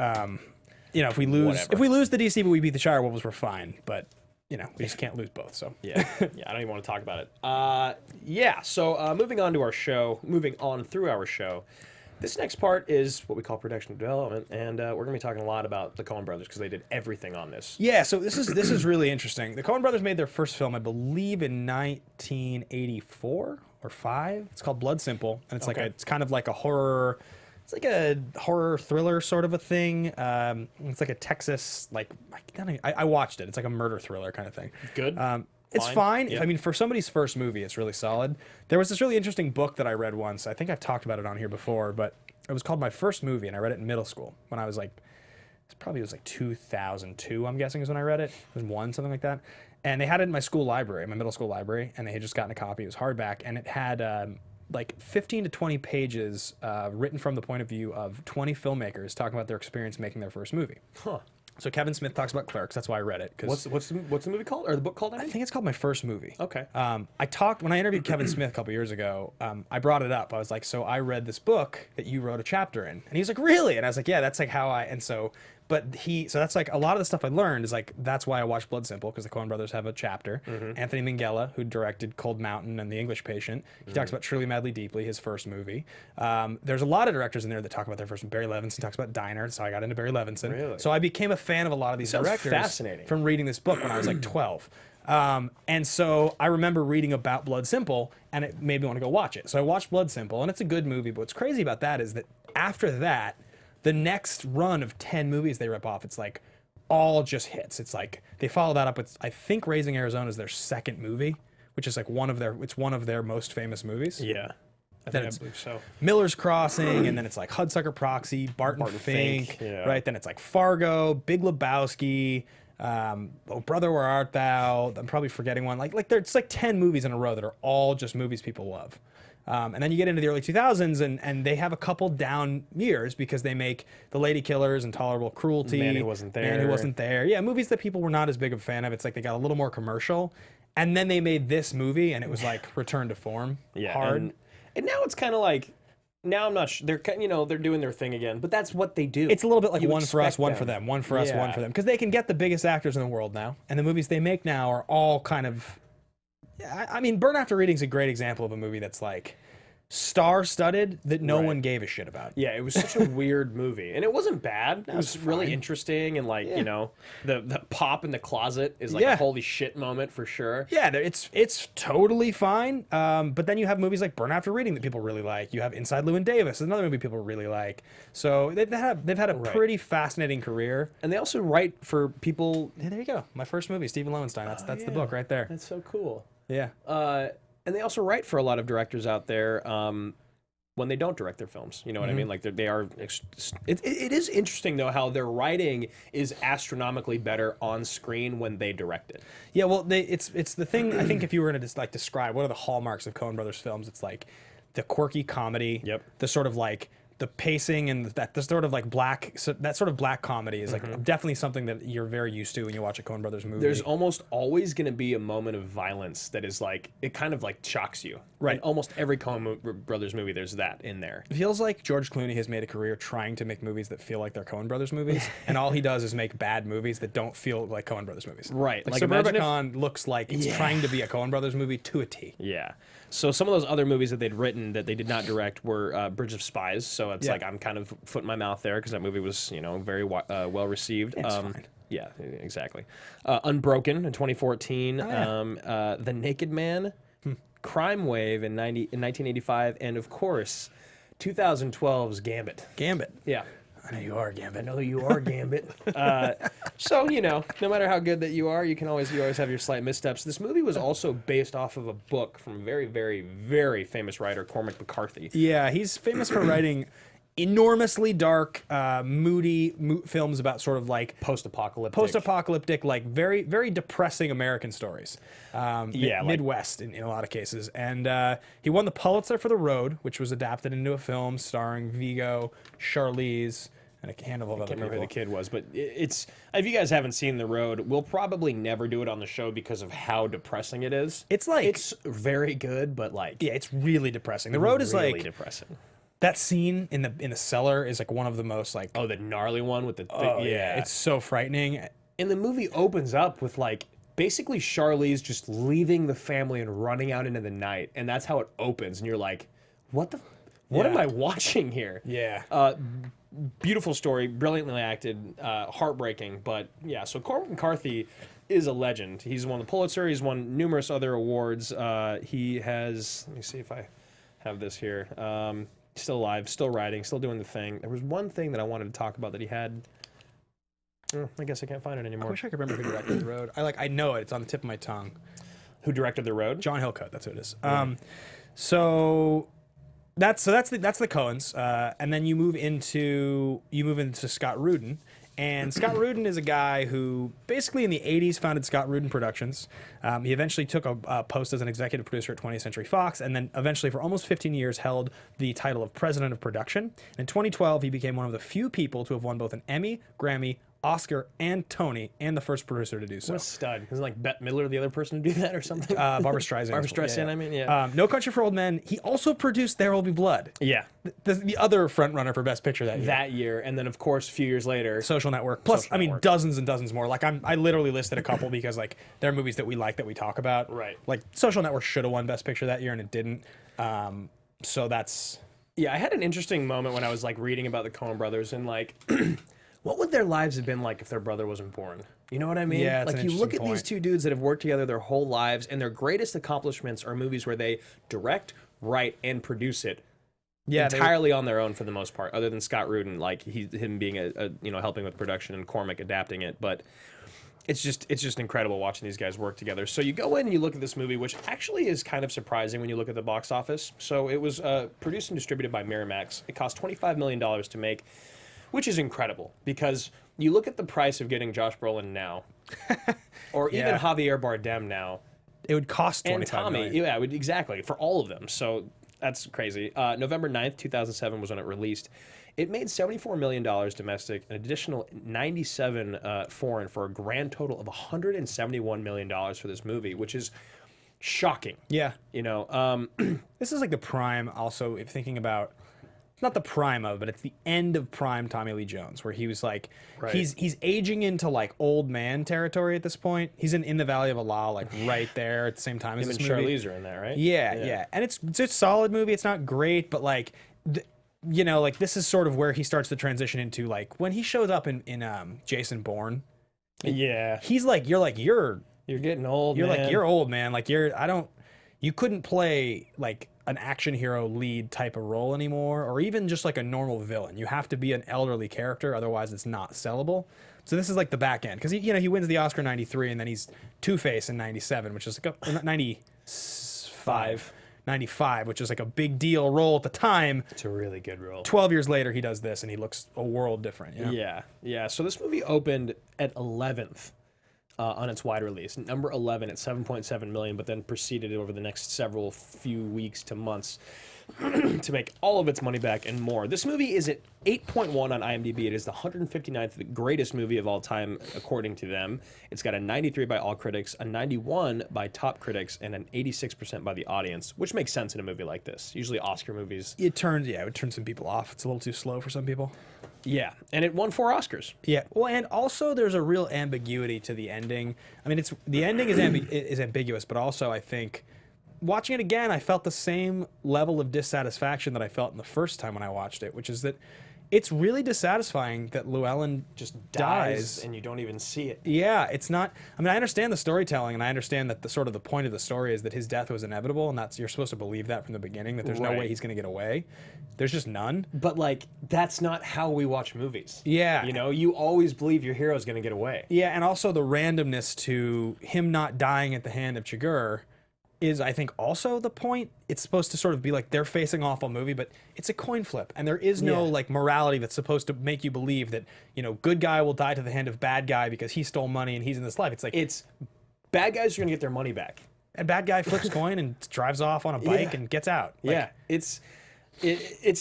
You know, if we lose the DC, but we beat the Shire Wolves, we're fine. But you know, we just can't lose both. So yeah, I don't even want to talk about it. So moving on through our show. This next part is what we call production and development, and we're going to be talking a lot about the Coen brothers because they did everything on this. Yeah, so this is really interesting. The Coen brothers made their first film, I believe, in 1984 or 5. It's called Blood Simple, and it's kind of like a horror. It's like a horror thriller sort of a thing. It's like a Texas I watched it. It's like a murder thriller kind of thing. Good. It's fine. Yep. I mean, for somebody's first movie, it's really solid. There was this really interesting book that I read once. I think I've talked about it on here before, but it was called My First Movie, and I read it in middle school when I was like, it was like 2002, I'm guessing is when I read it. It was 1, something like that. And they had it in my school library, my middle school library, and they had just gotten a copy. It was hardback, and it had like 15 to 20 pages written from the point of view of 20 filmmakers talking about their experience making their first movie. Huh. So Kevin Smith talks about Clerks. That's why I read it. What's the movie called, or the book called? I think it's called My First Movie. Okay. When I interviewed Kevin Smith a couple years ago. I brought it up. I was like, so I read this book that you wrote a chapter in, and he was like, really? And I was like, yeah, that's like how I. And so, so that's like a lot of the stuff I learned is like that's why I watched Blood Simple, because the Coen brothers have a chapter. Mm-hmm. Anthony Minghella, who directed Cold Mountain and The English Patient, he talks about Truly Madly Deeply, his first movie. There's a lot of directors in there that talk about their first. Barry Levinson talks about Diner, so I got into Barry Levinson. Really? So I became a fan of a lot of these directors. Fascinating. From reading this book when I was like 12. And so I remember reading about Blood Simple, and it made me want to go watch it. So I watched Blood Simple, and it's a good movie. But what's crazy about that is that after that, the next run of 10 movies they rip off, it's like all just hits. It's like they follow that up with, I think, Raising Arizona is their second movie, which is like one of their most famous movies. Yeah. I believe so. Miller's Crossing, and then it's like Hudsucker Proxy, Barton Fink, right? Then it's like Fargo, Big Lebowski, Oh Brother, Where Art Thou? I'm probably forgetting one. It's like 10 movies in a row that are all just movies people love. And then you get into the early 2000s, and they have a couple down years because they make The Lady Killers, Intolerable Cruelty, Man Who Wasn't There. Yeah, movies that people were not as big of a fan of. It's like they got a little more commercial. And then they made this movie, and it was like return to form. Yeah, hard. And now it's kind of like, now I'm not sure, they're doing their thing again, but that's what they do. It's a little bit like one for us, one for them, one for us, Yeah. one for them. Because they can get the biggest actors in the world now, and the movies they make now are all kind of... I mean, Burn After Reading is a great example of a movie that's like... star-studded that no one gave a shit about. Yeah, it was such a weird movie, and it wasn't bad. It was really interesting, and like you know, the pop in the closet is like a holy shit moment for sure. Yeah, it's totally fine. But then you have movies like Burn After Reading that people really like. You have Inside Llewyn Davis, another movie people really like. So they've had a pretty fascinating career, and they also write for people. Hey, there you go, my first movie, Stephen Lowenstein. That's the book right there. That's so cool. Yeah. And they also write for a lot of directors out there when they don't direct their films. You know what I mean? Like they are. It is interesting though how their writing is astronomically better on screen when they direct it. Yeah, well, it's the thing. I think if you were going to just like describe what are the hallmarks of Coen Brothers films, it's like the quirky comedy. Yep. The sort of like the pacing and the sort of like that sort of black comedy is like definitely something that you're very used to when you watch a Coen Brothers movie. There's almost always going to be a moment of violence that is like, it kind of like shocks you. Right. In almost every Coen Brothers movie, there's that in there. It feels like George Clooney has made a career trying to make movies that feel like they're Coen Brothers movies, and all he does is make bad movies that don't feel like Coen Brothers movies. Right. Like Suburbicon looks like it's trying to be a Coen Brothers movie to a T. Yeah. So some of those other movies that they'd written that they did not direct were Bridge of Spies. So it's like I'm kind of foot in my mouth there because that movie was, you know, very well received. It's fine. Yeah, exactly. Unbroken in 2014. The Naked Man, Crime Wave in 1985, and of course, 2012's Gambit. Gambit. Yeah. I know you are, Gambit. I know you are, Gambit. So, you know, no matter how good that you are, you always have your slight missteps. This movie was also based off of a book from a very, very, very famous writer, Cormac McCarthy. Yeah, he's famous for writing enormously dark, moody films about sort of like post-apocalyptic, like very, very depressing American stories. Midwest in a lot of cases. And he won the Pulitzer for The Road, which was adapted into a film starring Viggo, Charlize, and a handful of other people. I can't remember who the kid was, but it's, if you guys haven't seen The Road, we'll probably never do it on the show because of how depressing it is. It's very good, but like... Yeah, it's really depressing. The Road is really like... depressing. That scene in the cellar is like one of the most like... Oh, the gnarly one with the... yeah. It's so frightening. And the movie opens up with like... basically Charlize just leaving the family and running out into the night. And that's how it opens. And you're like, what am I watching here? Yeah. Beautiful story, brilliantly acted, heartbreaking. But yeah, so Cormac McCarthy is a legend. He's won the Pulitzer. He's won numerous other awards. He has, let me see if I have this here. Still alive, still writing, still doing the thing. There was one thing that I wanted to talk about that he had. I guess I can't find it anymore. I wish I could remember who directed The Road. I know it. It's on the tip of my tongue. Who directed The Road? John Hillcoat. That's who it is. So that's the Coens, and then you move into Scott Rudin. And Scott Rudin is a guy who basically in the 80s founded Scott Rudin Productions. He eventually took a post as an executive producer at 20th Century Fox, and then eventually for almost 15 years held the title of president of production. In 2012, he became one of the few people to have won both an Emmy, Grammy, Oscar, and Tony, and the first producer to do so. What a stud. Isn't like Bette Midler the other person to do that or something? Barbara Streisand. Barbara Streisand, yeah. No Country for Old Men. He also produced There Will Be Blood. Yeah. The other front runner for Best Picture that year. And then, of course, a few years later... Social Network. Plus, dozens and dozens more. Like, I literally listed a couple because, like, there are movies that we like that we talk about. Right. Like, Social Network should have won Best Picture that year, and it didn't. So that's... Yeah, I had an interesting moment when I was, like, reading about the Coen brothers and, like... What would their lives have been like if their brother wasn't born? You know what I mean? Yeah, like you look at these two dudes that have worked together their whole lives, and their greatest accomplishments are movies where they direct, write, and produce it entirely on their own for the most part. Other than Scott Rudin, like him being a helping with production and Cormac adapting it, but it's just incredible watching these guys work together. So you go in and you look at this movie, which actually is kind of surprising when you look at the box office. So it was produced and distributed by Miramax. It cost $25 million to make. Which is incredible because you look at the price of getting Josh Brolin now, or even Javier Bardem now. It would cost $25 and Tommy, million. Yeah, exactly, for all of them. So that's crazy. November 9th, 2007 was when it released. It made $74 million domestic, an additional 97 foreign, for a grand total of $171 million for this movie, which is shocking. Yeah. You know, this is like the prime also, if thinking about not the prime of, but it's the end of prime Tommy Lee Jones, where he was like, he's aging into like old man territory at this point. He's in the Valley of Allah, like right there at the same time as this movie. Charlize are in that, right? Yeah. And it's a solid movie. It's not great, but like, you know, like this is sort of where he starts to transition into like when he shows up in Jason Bourne. Yeah. He's like, you're getting old. You're old, man. Like you couldn't play like an action hero lead type of role anymore, or even just like a normal villain. You have to be an elderly character, otherwise it's not sellable. So this is like the back end, because he wins the Oscar in '93, and then he's Two-Face in '97, which is like a 95, which is like a big deal role at the time. It's a really good role. 12 years later, he does this, and he looks a world different. You know? Yeah. So this movie opened at 11th. On its wide release, number 11 at 7.7 million, but then proceeded over the next few weeks to months to make all of its money back and more. This movie is at 8.1 on IMDb. It is the 159th greatest movie of all time, according to them. It's got a 93 by all critics, a 91 by top critics, and an 86% by the audience, which makes sense in a movie like this. Usually Oscar movies. It turns some people off. It's a little too slow for some people. Yeah, and it won 4 Oscars. Yeah, well, and also there's a real ambiguity to the ending. I mean, the ending is ambiguous, but also I think watching it again, I felt the same level of dissatisfaction that I felt in the first time when I watched it, which is that it's really dissatisfying that Llewelyn just dies and you don't even see it. Yeah, it's not. I mean, I understand the storytelling, and I understand that the point of the story is that his death was inevitable, and you're supposed to believe that from the beginning, that there's no way he's going to get away. There's just none. But like, that's not how we watch movies. Yeah, you know, you always believe your hero's going to get away. Yeah, and also the randomness to him not dying at the hand of Chigurh is, I think, also the point. It's supposed to sort of be like they're facing off a movie, but it's a coin flip, and there is no like morality that's supposed to make you believe that, you know, good guy will die to the hand of bad guy because he stole money and he's in this life. It's like bad guys are gonna get their money back, and bad guy flips coin and drives off on a bike and gets out. Like, it's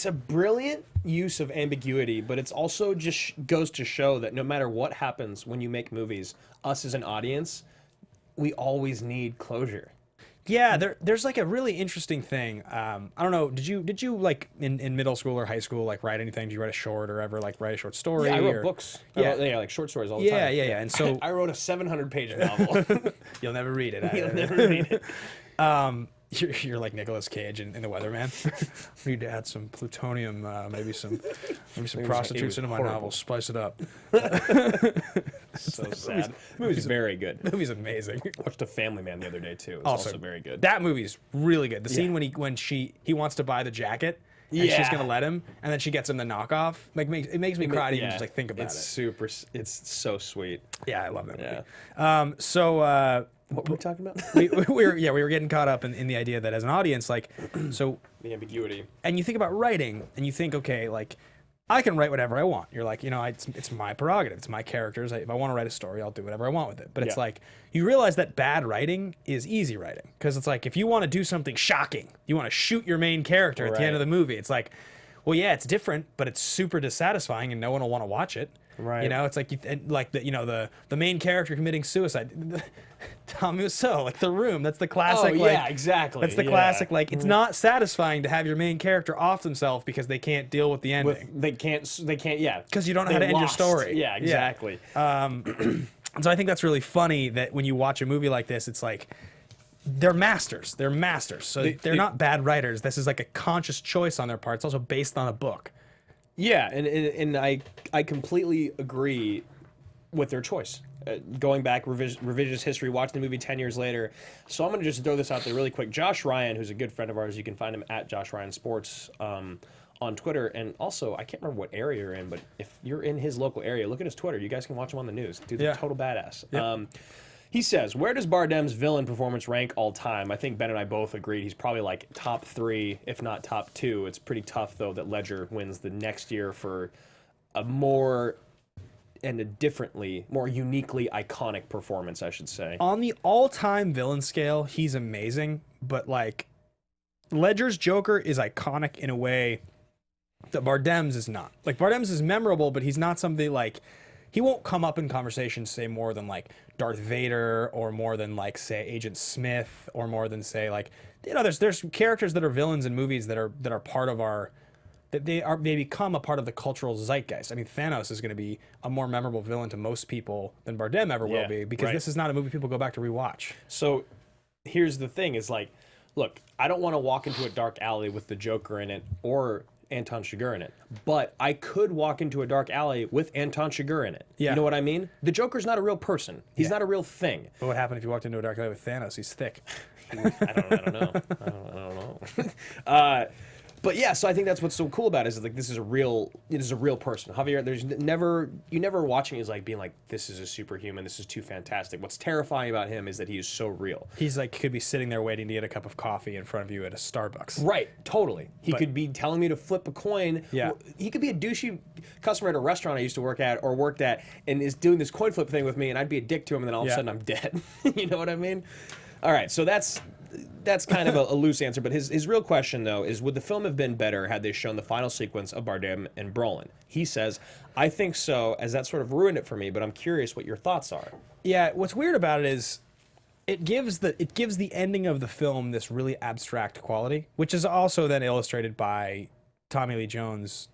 a brilliant use of ambiguity, but it's also just goes to show that no matter what happens when you make movies, us as an audience, we always need closure. Yeah, there's like a really interesting thing. I don't know. Did you like in middle school or high school like write anything? Did you write a short or ever like write a short story? Yeah, I wrote books. Yeah, like short stories all the time. Yeah. And so I wrote a 700-page novel. You'll never read it. You'll never read it. You're like Nicolas Cage in The Weatherman. Need to add some plutonium, maybe some prostitutes into my novel. Spice it up. So sad. The movie's very good. The movie's amazing. I watched A Family Man the other day too. It's also very good. That movie's really good. The scene when he wants to buy the jacket. And she's gonna let him, and then she gets him the knockoff. Like it makes me cry to even just like think about it. It's so sweet. Yeah, I love that movie. What were we talking about? we were getting caught up in the idea that as an audience, like, so the ambiguity. And you think about writing, and you think, okay, like, I can write whatever I want. You're like, you know, it's my prerogative. It's my characters. If I want to write a story, I'll do whatever I want with it. But it's like, you realize that bad writing is easy writing. Because it's like, if you want to do something shocking, you want to shoot your main character at the end of the movie, it's like, well, yeah, it's different, but it's super dissatisfying, and no one will want to watch it. Right. You know, it's like the main character committing suicide. Tom Musso, like The Room. That's the classic. Oh yeah, exactly. That's the classic. Like, it's not satisfying to have your main character off themselves because they can't deal with the ending. They can't. Yeah. Because you don't know how to end your story. Yeah, exactly. And so I think that's really funny that when you watch a movie like this, it's like they're masters. They're masters. So they're not bad writers. This is like a conscious choice on their part. It's also based on a book. Yeah, and I completely agree with their choice. Going back, revisionist history, watching the movie 10 years later. So I'm going to just throw this out there really quick. Josh Ryan, who's a good friend of ours, you can find him at Josh Ryan Sports on Twitter. And also, I can't remember what area you're in, but if you're in his local area, look at his Twitter. You guys can watch him on the news. Dude's a total badass. Yep. He says, where does Bardem's villain performance rank all time? I think Ben and I both agreed he's probably like top 3, if not top 2. It's pretty tough, though, that Ledger wins the next year for a more uniquely iconic performance, I should say. On the all-time villain scale, he's amazing, but like Ledger's Joker is iconic in a way that Bardem's is not. Like, Bardem's is memorable, but he's not something like, he won't come up in conversation, say, more than like Darth Vader, or more than like, say, Agent Smith, or more than, say, like, you know, there's characters that are villains in movies that are part of our that they become a part of the cultural zeitgeist. I mean, Thanos is going to be a more memorable villain to most people than Bardem ever will be, because this is not a movie people go back to rewatch. So here's the thing: is like, look, I don't want to walk into a dark alley with the Joker in it or Anton Chigurh in it, but I could walk into a dark alley with Anton Chigurh in it. Yeah. You know what I mean? The Joker's not a real person. He's not a real thing. But what happened if you walked into a dark alley with Thanos? He's thick. I don't know. But yeah, so I think that's what's so cool about it is like this is a real person. Javier, you never watching is like being like, this is a superhuman, this is too fantastic. What's terrifying about him is that he is so real. He's like could be sitting there waiting to get a cup of coffee in front of you at a Starbucks. Right, totally. He could be telling me to flip a coin. Yeah. He could be a douchey customer at a restaurant I used to work at or worked at and is doing this coin flip thing with me, and I'd be a dick to him, and then all of a sudden I'm dead. You know what I mean? All right, so that's kind of a loose answer, but his real question, though, is would the film have been better had they shown the final sequence of Bardem and Brolin? He says, I think so, as that sort of ruined it for me, but I'm curious what your thoughts are. Yeah, what's weird about it is it gives the ending of the film this really abstract quality, which is also then illustrated by Tommy Lee Jones,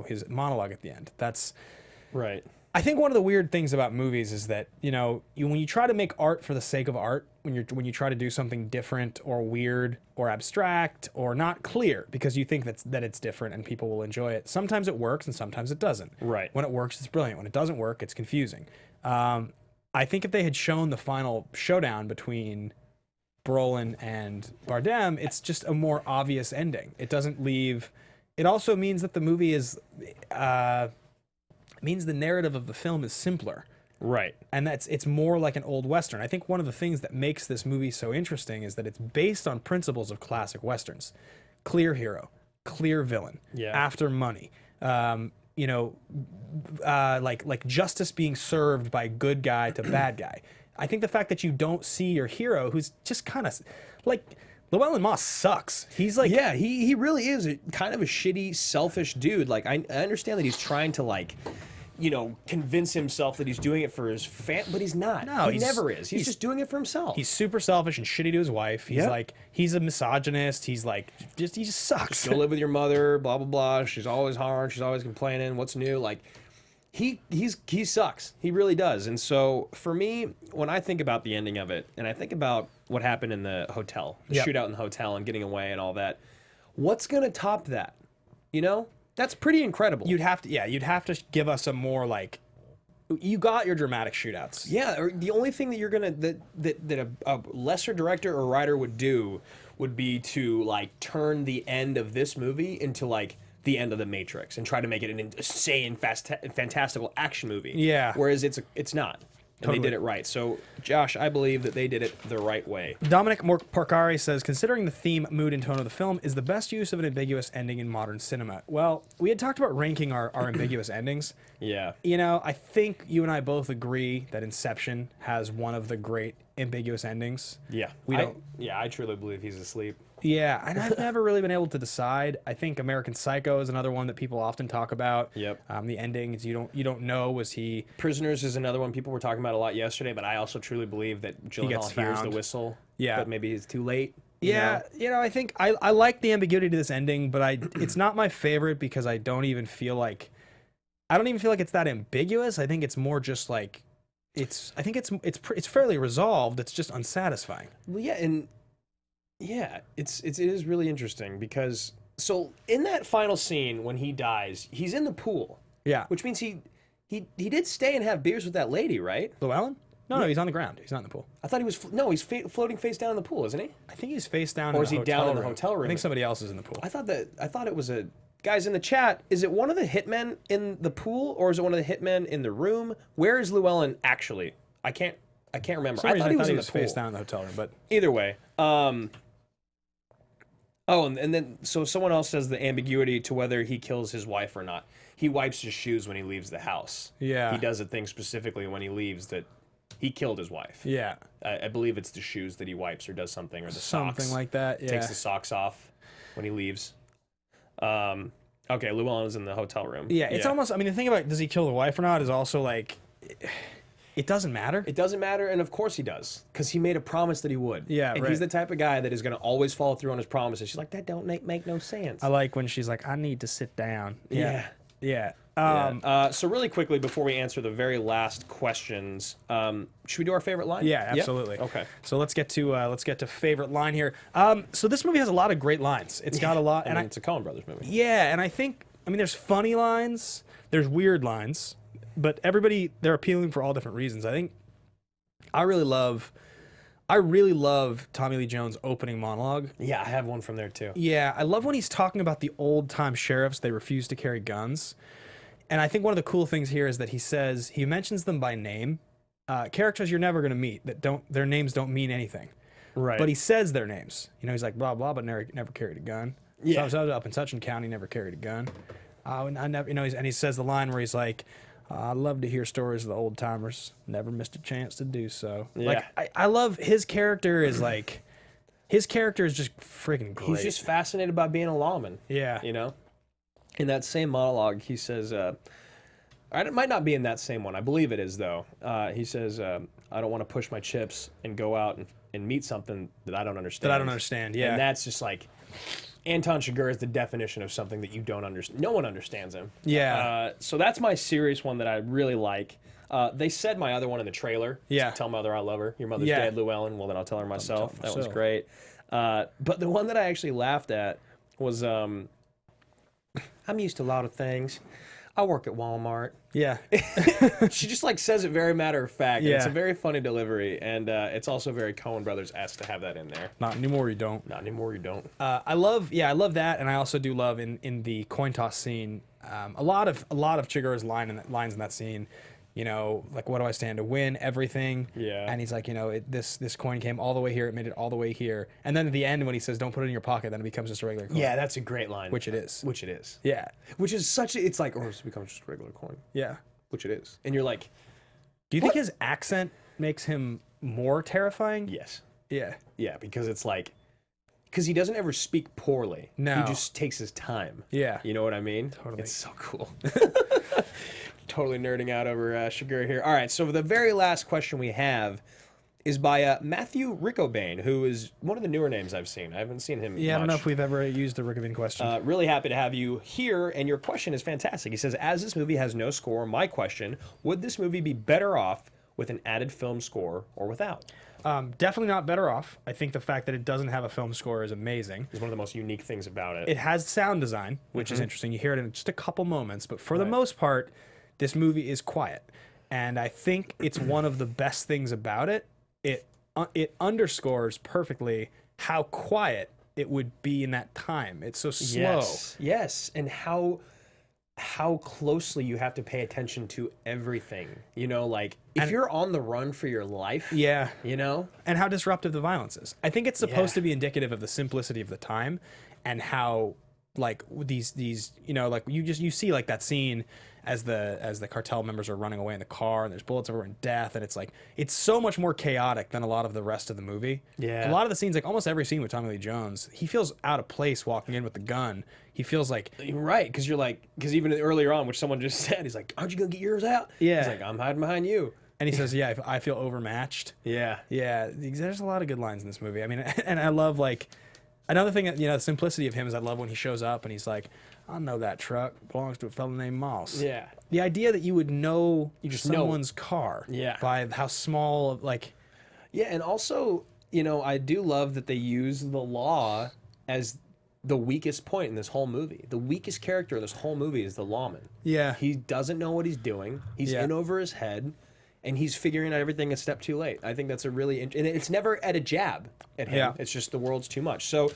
his monologue at the end. That's right. I think one of the weird things about movies is that, when you try to make art for the sake of art, when you try to do something different or weird or abstract or not clear because you think that it's different and people will enjoy it, sometimes it works and sometimes it doesn't. Right. When it works, it's brilliant. When it doesn't work, it's confusing. I think if they had shown the final showdown between Brolin and Bardem, it's just a more obvious ending. It doesn't leave... It also means that the movie is... means the narrative of the film is simpler. Right. And it's more like an old Western. I think one of the things that makes this movie so interesting is that it's based on principles of classic Westerns. Clear hero, clear villain, after money. Like justice being served by good guy to bad guy. I think the fact that you don't see your hero who's just kind of like... Llewelyn Moss sucks. He's like... Yeah, he really is kind of a shitty, selfish dude. Like, I understand that he's trying to, like, convince himself that he's doing it for his fan, but he's not. No, he never is. He's just doing it for himself. He's super selfish and shitty to his wife. He's like, he's a misogynist. He's like, he just sucks. Go live with your mother, blah, blah, blah. She's always hard. She's always complaining. What's new? Like, he sucks. He really does. And so, for me, when I think about the ending of it, and I think about what happened in the hotel, the shootout in the hotel and getting away and all that, what's going to top that? That's pretty incredible. You'd have to give us a more like, you got your dramatic shootouts. Yeah, or the only thing that you're gonna that a lesser director or writer would do would be to like turn the end of this movie into like the end of the Matrix and try to make it an insane, fantastical action movie. Yeah. Whereas it's not. And Totally. they did it right. So, Josh, I believe that they did it the right way. Dominic Porcari says, considering the theme, mood, and tone of the film is the best use of an ambiguous ending in modern cinema. Well, we had talked about ranking our ambiguous endings. Yeah. I think you and I both agree that Inception has one of the great ambiguous endings. Yeah. I truly believe he's asleep. Yeah, and I've never really been able to decide. I think American Psycho is another one that people often talk about. Yep. The endings, you don't know, was he... Prisoners is another one people were talking about a lot yesterday, but I also truly believe that Gyllenhaal hears the whistle. Yeah. But maybe it's too late. Yeah, I think I like the ambiguity to this ending, but it's not my favorite because I don't even feel like it's that ambiguous. I think it's more just like it's fairly resolved. It's just unsatisfying. Well, yeah, and yeah, it is really interesting because so in that final scene when he dies, he's in the pool. Yeah, which means he did stay and have beers with that lady, right? Llewelyn? No, he's on the ground. He's not in the pool. I thought he was. He's floating face down in the pool, isn't he? I think he's face down. Or is he down in the hotel room? I think somebody else is in the pool. I thought it was a. Guys in the chat, is it one of the hitmen in the pool or is it one of the hitmen in the room? Where is Llewelyn actually? I can't remember. I thought he was in the pool. Face down in the hotel room, but either way. And then so someone else says the ambiguity to whether he kills his wife or not. He wipes his shoes when he leaves the house. Yeah. He does a thing specifically when he leaves that he killed his wife. Yeah. I believe it's the shoes that he wipes or does something, or the something socks. Like that. Yeah. Takes the socks off when he leaves. Okay, Llewellyn is in the hotel room. Yeah, it's almost. I mean, the thing about does he kill the wife or not is also like, It doesn't matter. It doesn't matter, and of course he does, because he made a promise that he would. Yeah, and right. he's the type of guy that is going to always follow through on his promises. She's like, that don't make no sense. I like when she's like, I need to sit down. Yeah. Yeah. So really quickly, before we answer the very last questions, should we do our favorite line? Yeah, absolutely. Yep. Okay. So let's get to favorite line here. So this movie has a lot of great lines. It's got a lot, and it's a Coen Brothers movie. Yeah, and I think there's funny lines, there's weird lines, but they're appealing for all different reasons. I think I really love Tommy Lee Jones' opening monologue. Yeah, I have one from there too. Yeah, I love when he's talking about the old time sheriffs. They refuse to carry guns. And I think one of the cool things here is that he mentions them by name. Characters you're never going to meet their names don't mean anything. Right. But he says their names. He's like, blah, blah, but never carried a gun. Yeah. So I was up in such and county, never carried a gun. And I never, and he says the line where he's like, I love to hear stories of the old timers. Never missed a chance to do so. Yeah. Like, I love his character is like, his character is just freaking great. He's just fascinated by being a lawman. Yeah. In that same monologue, he says, it might not be in that same one. I believe it is, though. He says, I don't want to push my chips and go out and meet something that I don't understand. Yeah. And that's just like, Anton Chigurh is the definition of something that you don't understand. No one understands him. Yeah. So that's my serious one that I really like. They said my other one in the trailer. Yeah. So tell mother I love her. Your mother's Yeah. dead, Llewelyn. Well, then I'll tell her myself. myself. That was great. But the one that I actually laughed at was, I'm used to a lot of things. I work at Walmart. Yeah. She just like says it very matter of fact. Yeah. It's a very funny delivery, and it's also very Coen Brothers-esque to have that in there. Not anymore, you don't. Not anymore, you don't. I love that, and I also do love in the coin toss scene, a lot of Chigurh's lines in that scene. Like, what do I stand to win? Everything. Yeah. And he's like, this coin came all the way here. It made it all the way here. And then at the end, when he says, "Don't put it in your pocket," then it becomes just a regular coin. Yeah, that's a great line. Which it is. Yeah. Yeah. Which is it's like, it becomes just a regular coin. Yeah. Which it is. And you're like, Do you think his accent makes him more terrifying? yes. Yeah. Yeah, because it's like, because he doesn't ever speak poorly. No. He just takes his time. Yeah. You know what I mean? Totally. It's so cool. Totally nerding out over Chigurh here. All right, so the very last question we have is by Matthew Rickobane, who is one of the newer names I've seen. I haven't seen him Yeah, I don't know much. if we've ever used the Rickobane question. Really happy to have you here, and your question is fantastic. He says, as this movie has no score, my question, would this movie be better off with an added film score or without? Definitely not better off. I think the fact that it doesn't have a film score is amazing. It's one of the most unique things about it. It has sound design, which is interesting. You hear it in just a couple moments, but for the most part, this movie is quiet. And I think it's one of the best things about it. It underscores perfectly how quiet it would be in that time. It's so slow. Yes, and how closely you have to pay attention to everything. Like if you're on the run for your life. Yeah. And how disruptive the violence is. I think it's supposed to be indicative of the simplicity of the time and how like these like you see like that scene as the cartel members are running away in the car and there's bullets everywhere and death, and it's like it's so much more chaotic than a lot of the rest of the movie. Yeah. A lot of the scenes, like almost every scene with Tommy Lee Jones, he feels out of place walking in with the gun. He feels like you're right, because even earlier on, which someone just said, he's like, aren't you gonna get yours out? Yeah. He's like, I'm hiding behind you. And he says, yeah, I feel overmatched. Yeah. Yeah, there's a lot of good lines in this movie. I mean, and I love like another thing, the simplicity of him is I love when he shows up and he's like, I know that truck belongs to a fellow named Moss. Yeah. The idea that you would know just someone's car by how small, like... Yeah, and also, I do love that they use the law as the weakest point in this whole movie. The weakest character in this whole movie is the lawman. Yeah. He doesn't know what he's doing. He's in over his head, and he's figuring out everything a step too late. I think that's a really... and it's never at a jab at him. Yeah. It's just the world's too much. So...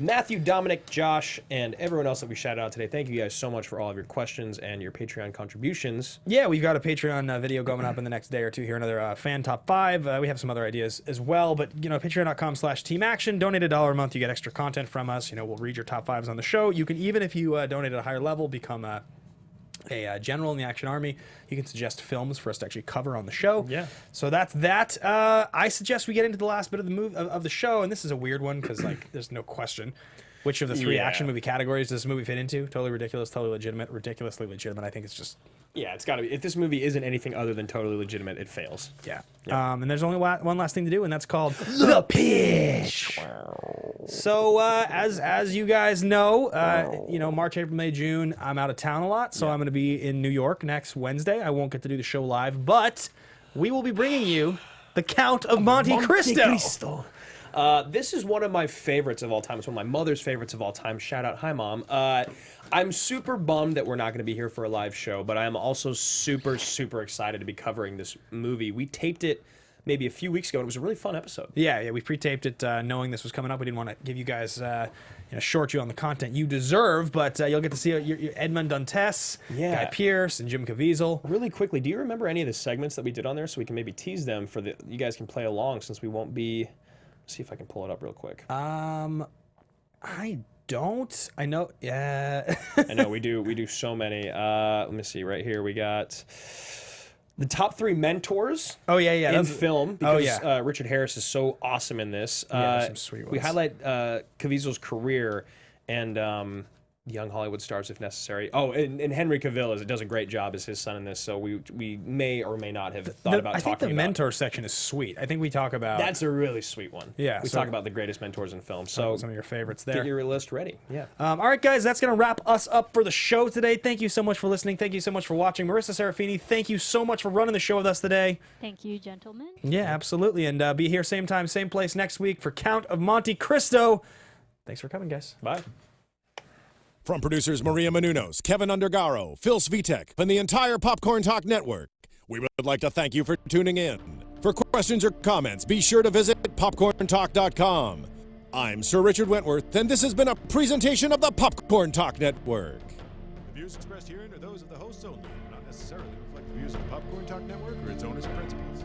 Matthew, Dominic, Josh, and everyone else that we shouted out today, thank you guys so much for all of your questions and your Patreon contributions. Yeah, we've got a Patreon video going up in the next day or two here, another fan top 5. We have some other ideas as well, but, patreon.com/teamaction. Donate $1 a month, you get extra content from us. We'll read your top 5s on the show. You can, even if you donate at a higher level, become a general in the Action Army. You can suggest films for us to actually cover on the show. Yeah. So that's that. I suggest we get into the last bit of the show, and this is a weird one because there's no question. Which of the three action movie categories does this movie fit into? Totally ridiculous, totally legitimate, ridiculously legitimate. I think it's just... Yeah, it's got to be. If this movie isn't anything other than totally legitimate, it fails. Yeah. And there's only one last thing to do, and that's called the pitch. So as you guys know, March, April, May, June, I'm out of town a lot, so I'm going to be in New York next Wednesday. I won't get to do the show live, but we will be bringing you the Count of Monte Cristo. This is one of my favorites of all time. It's one of my mother's favorites of all time. Shout out, hi mom. I'm super bummed that we're not going to be here for a live show, but I'm also super, super excited to be covering this movie. We taped it maybe a few weeks ago, and it was a really fun episode. Yeah, we pre-taped it knowing this was coming up. We didn't want to give you guys, short you on the content you deserve, but you'll get to see your Edmond Dantes, Guy Pearce, and Jim Caviezel. Really quickly, do you remember any of the segments that we did on there so we can maybe tease them you guys can play along since we won't be... Let's see if I can pull it up real quick. I don't. I know. Yeah. I know we do so many. Let me see. Right here we got the top 3 mentors. Oh yeah. In film because Richard Harris is so awesome in this. There's some sweet ones. We highlight Caviezel's career and young Hollywood stars if necessary. Oh, and Henry Cavill does a great job as his son in this. So we may or may not have thought about talking about. I think the mentor section is sweet. I think we talk about. That's a really sweet one. Yeah, we talk about the greatest mentors in film. So some of your favorites there. Get your list ready. Yeah. All right, guys, that's gonna wrap us up for the show today. Thank you so much for listening. Thank you so much for watching. Marissa Serafini, thank you so much for running the show with us today. Thank you, gentlemen. Yeah, absolutely. And be here same time, same place next week for Count of Monte Cristo. Thanks for coming, guys. Bye. From producers Maria Menounos, Kevin Undergaro, Phil Svitek, and the entire Popcorn Talk Network, we would like to thank you for tuning in. For questions or comments, be sure to visit popcorntalk.com. I'm Sir Richard Wentworth, and this has been a presentation of the Popcorn Talk Network. The views expressed herein are those of the hosts only, and not necessarily reflect the views of the Popcorn Talk Network or its owners and principals.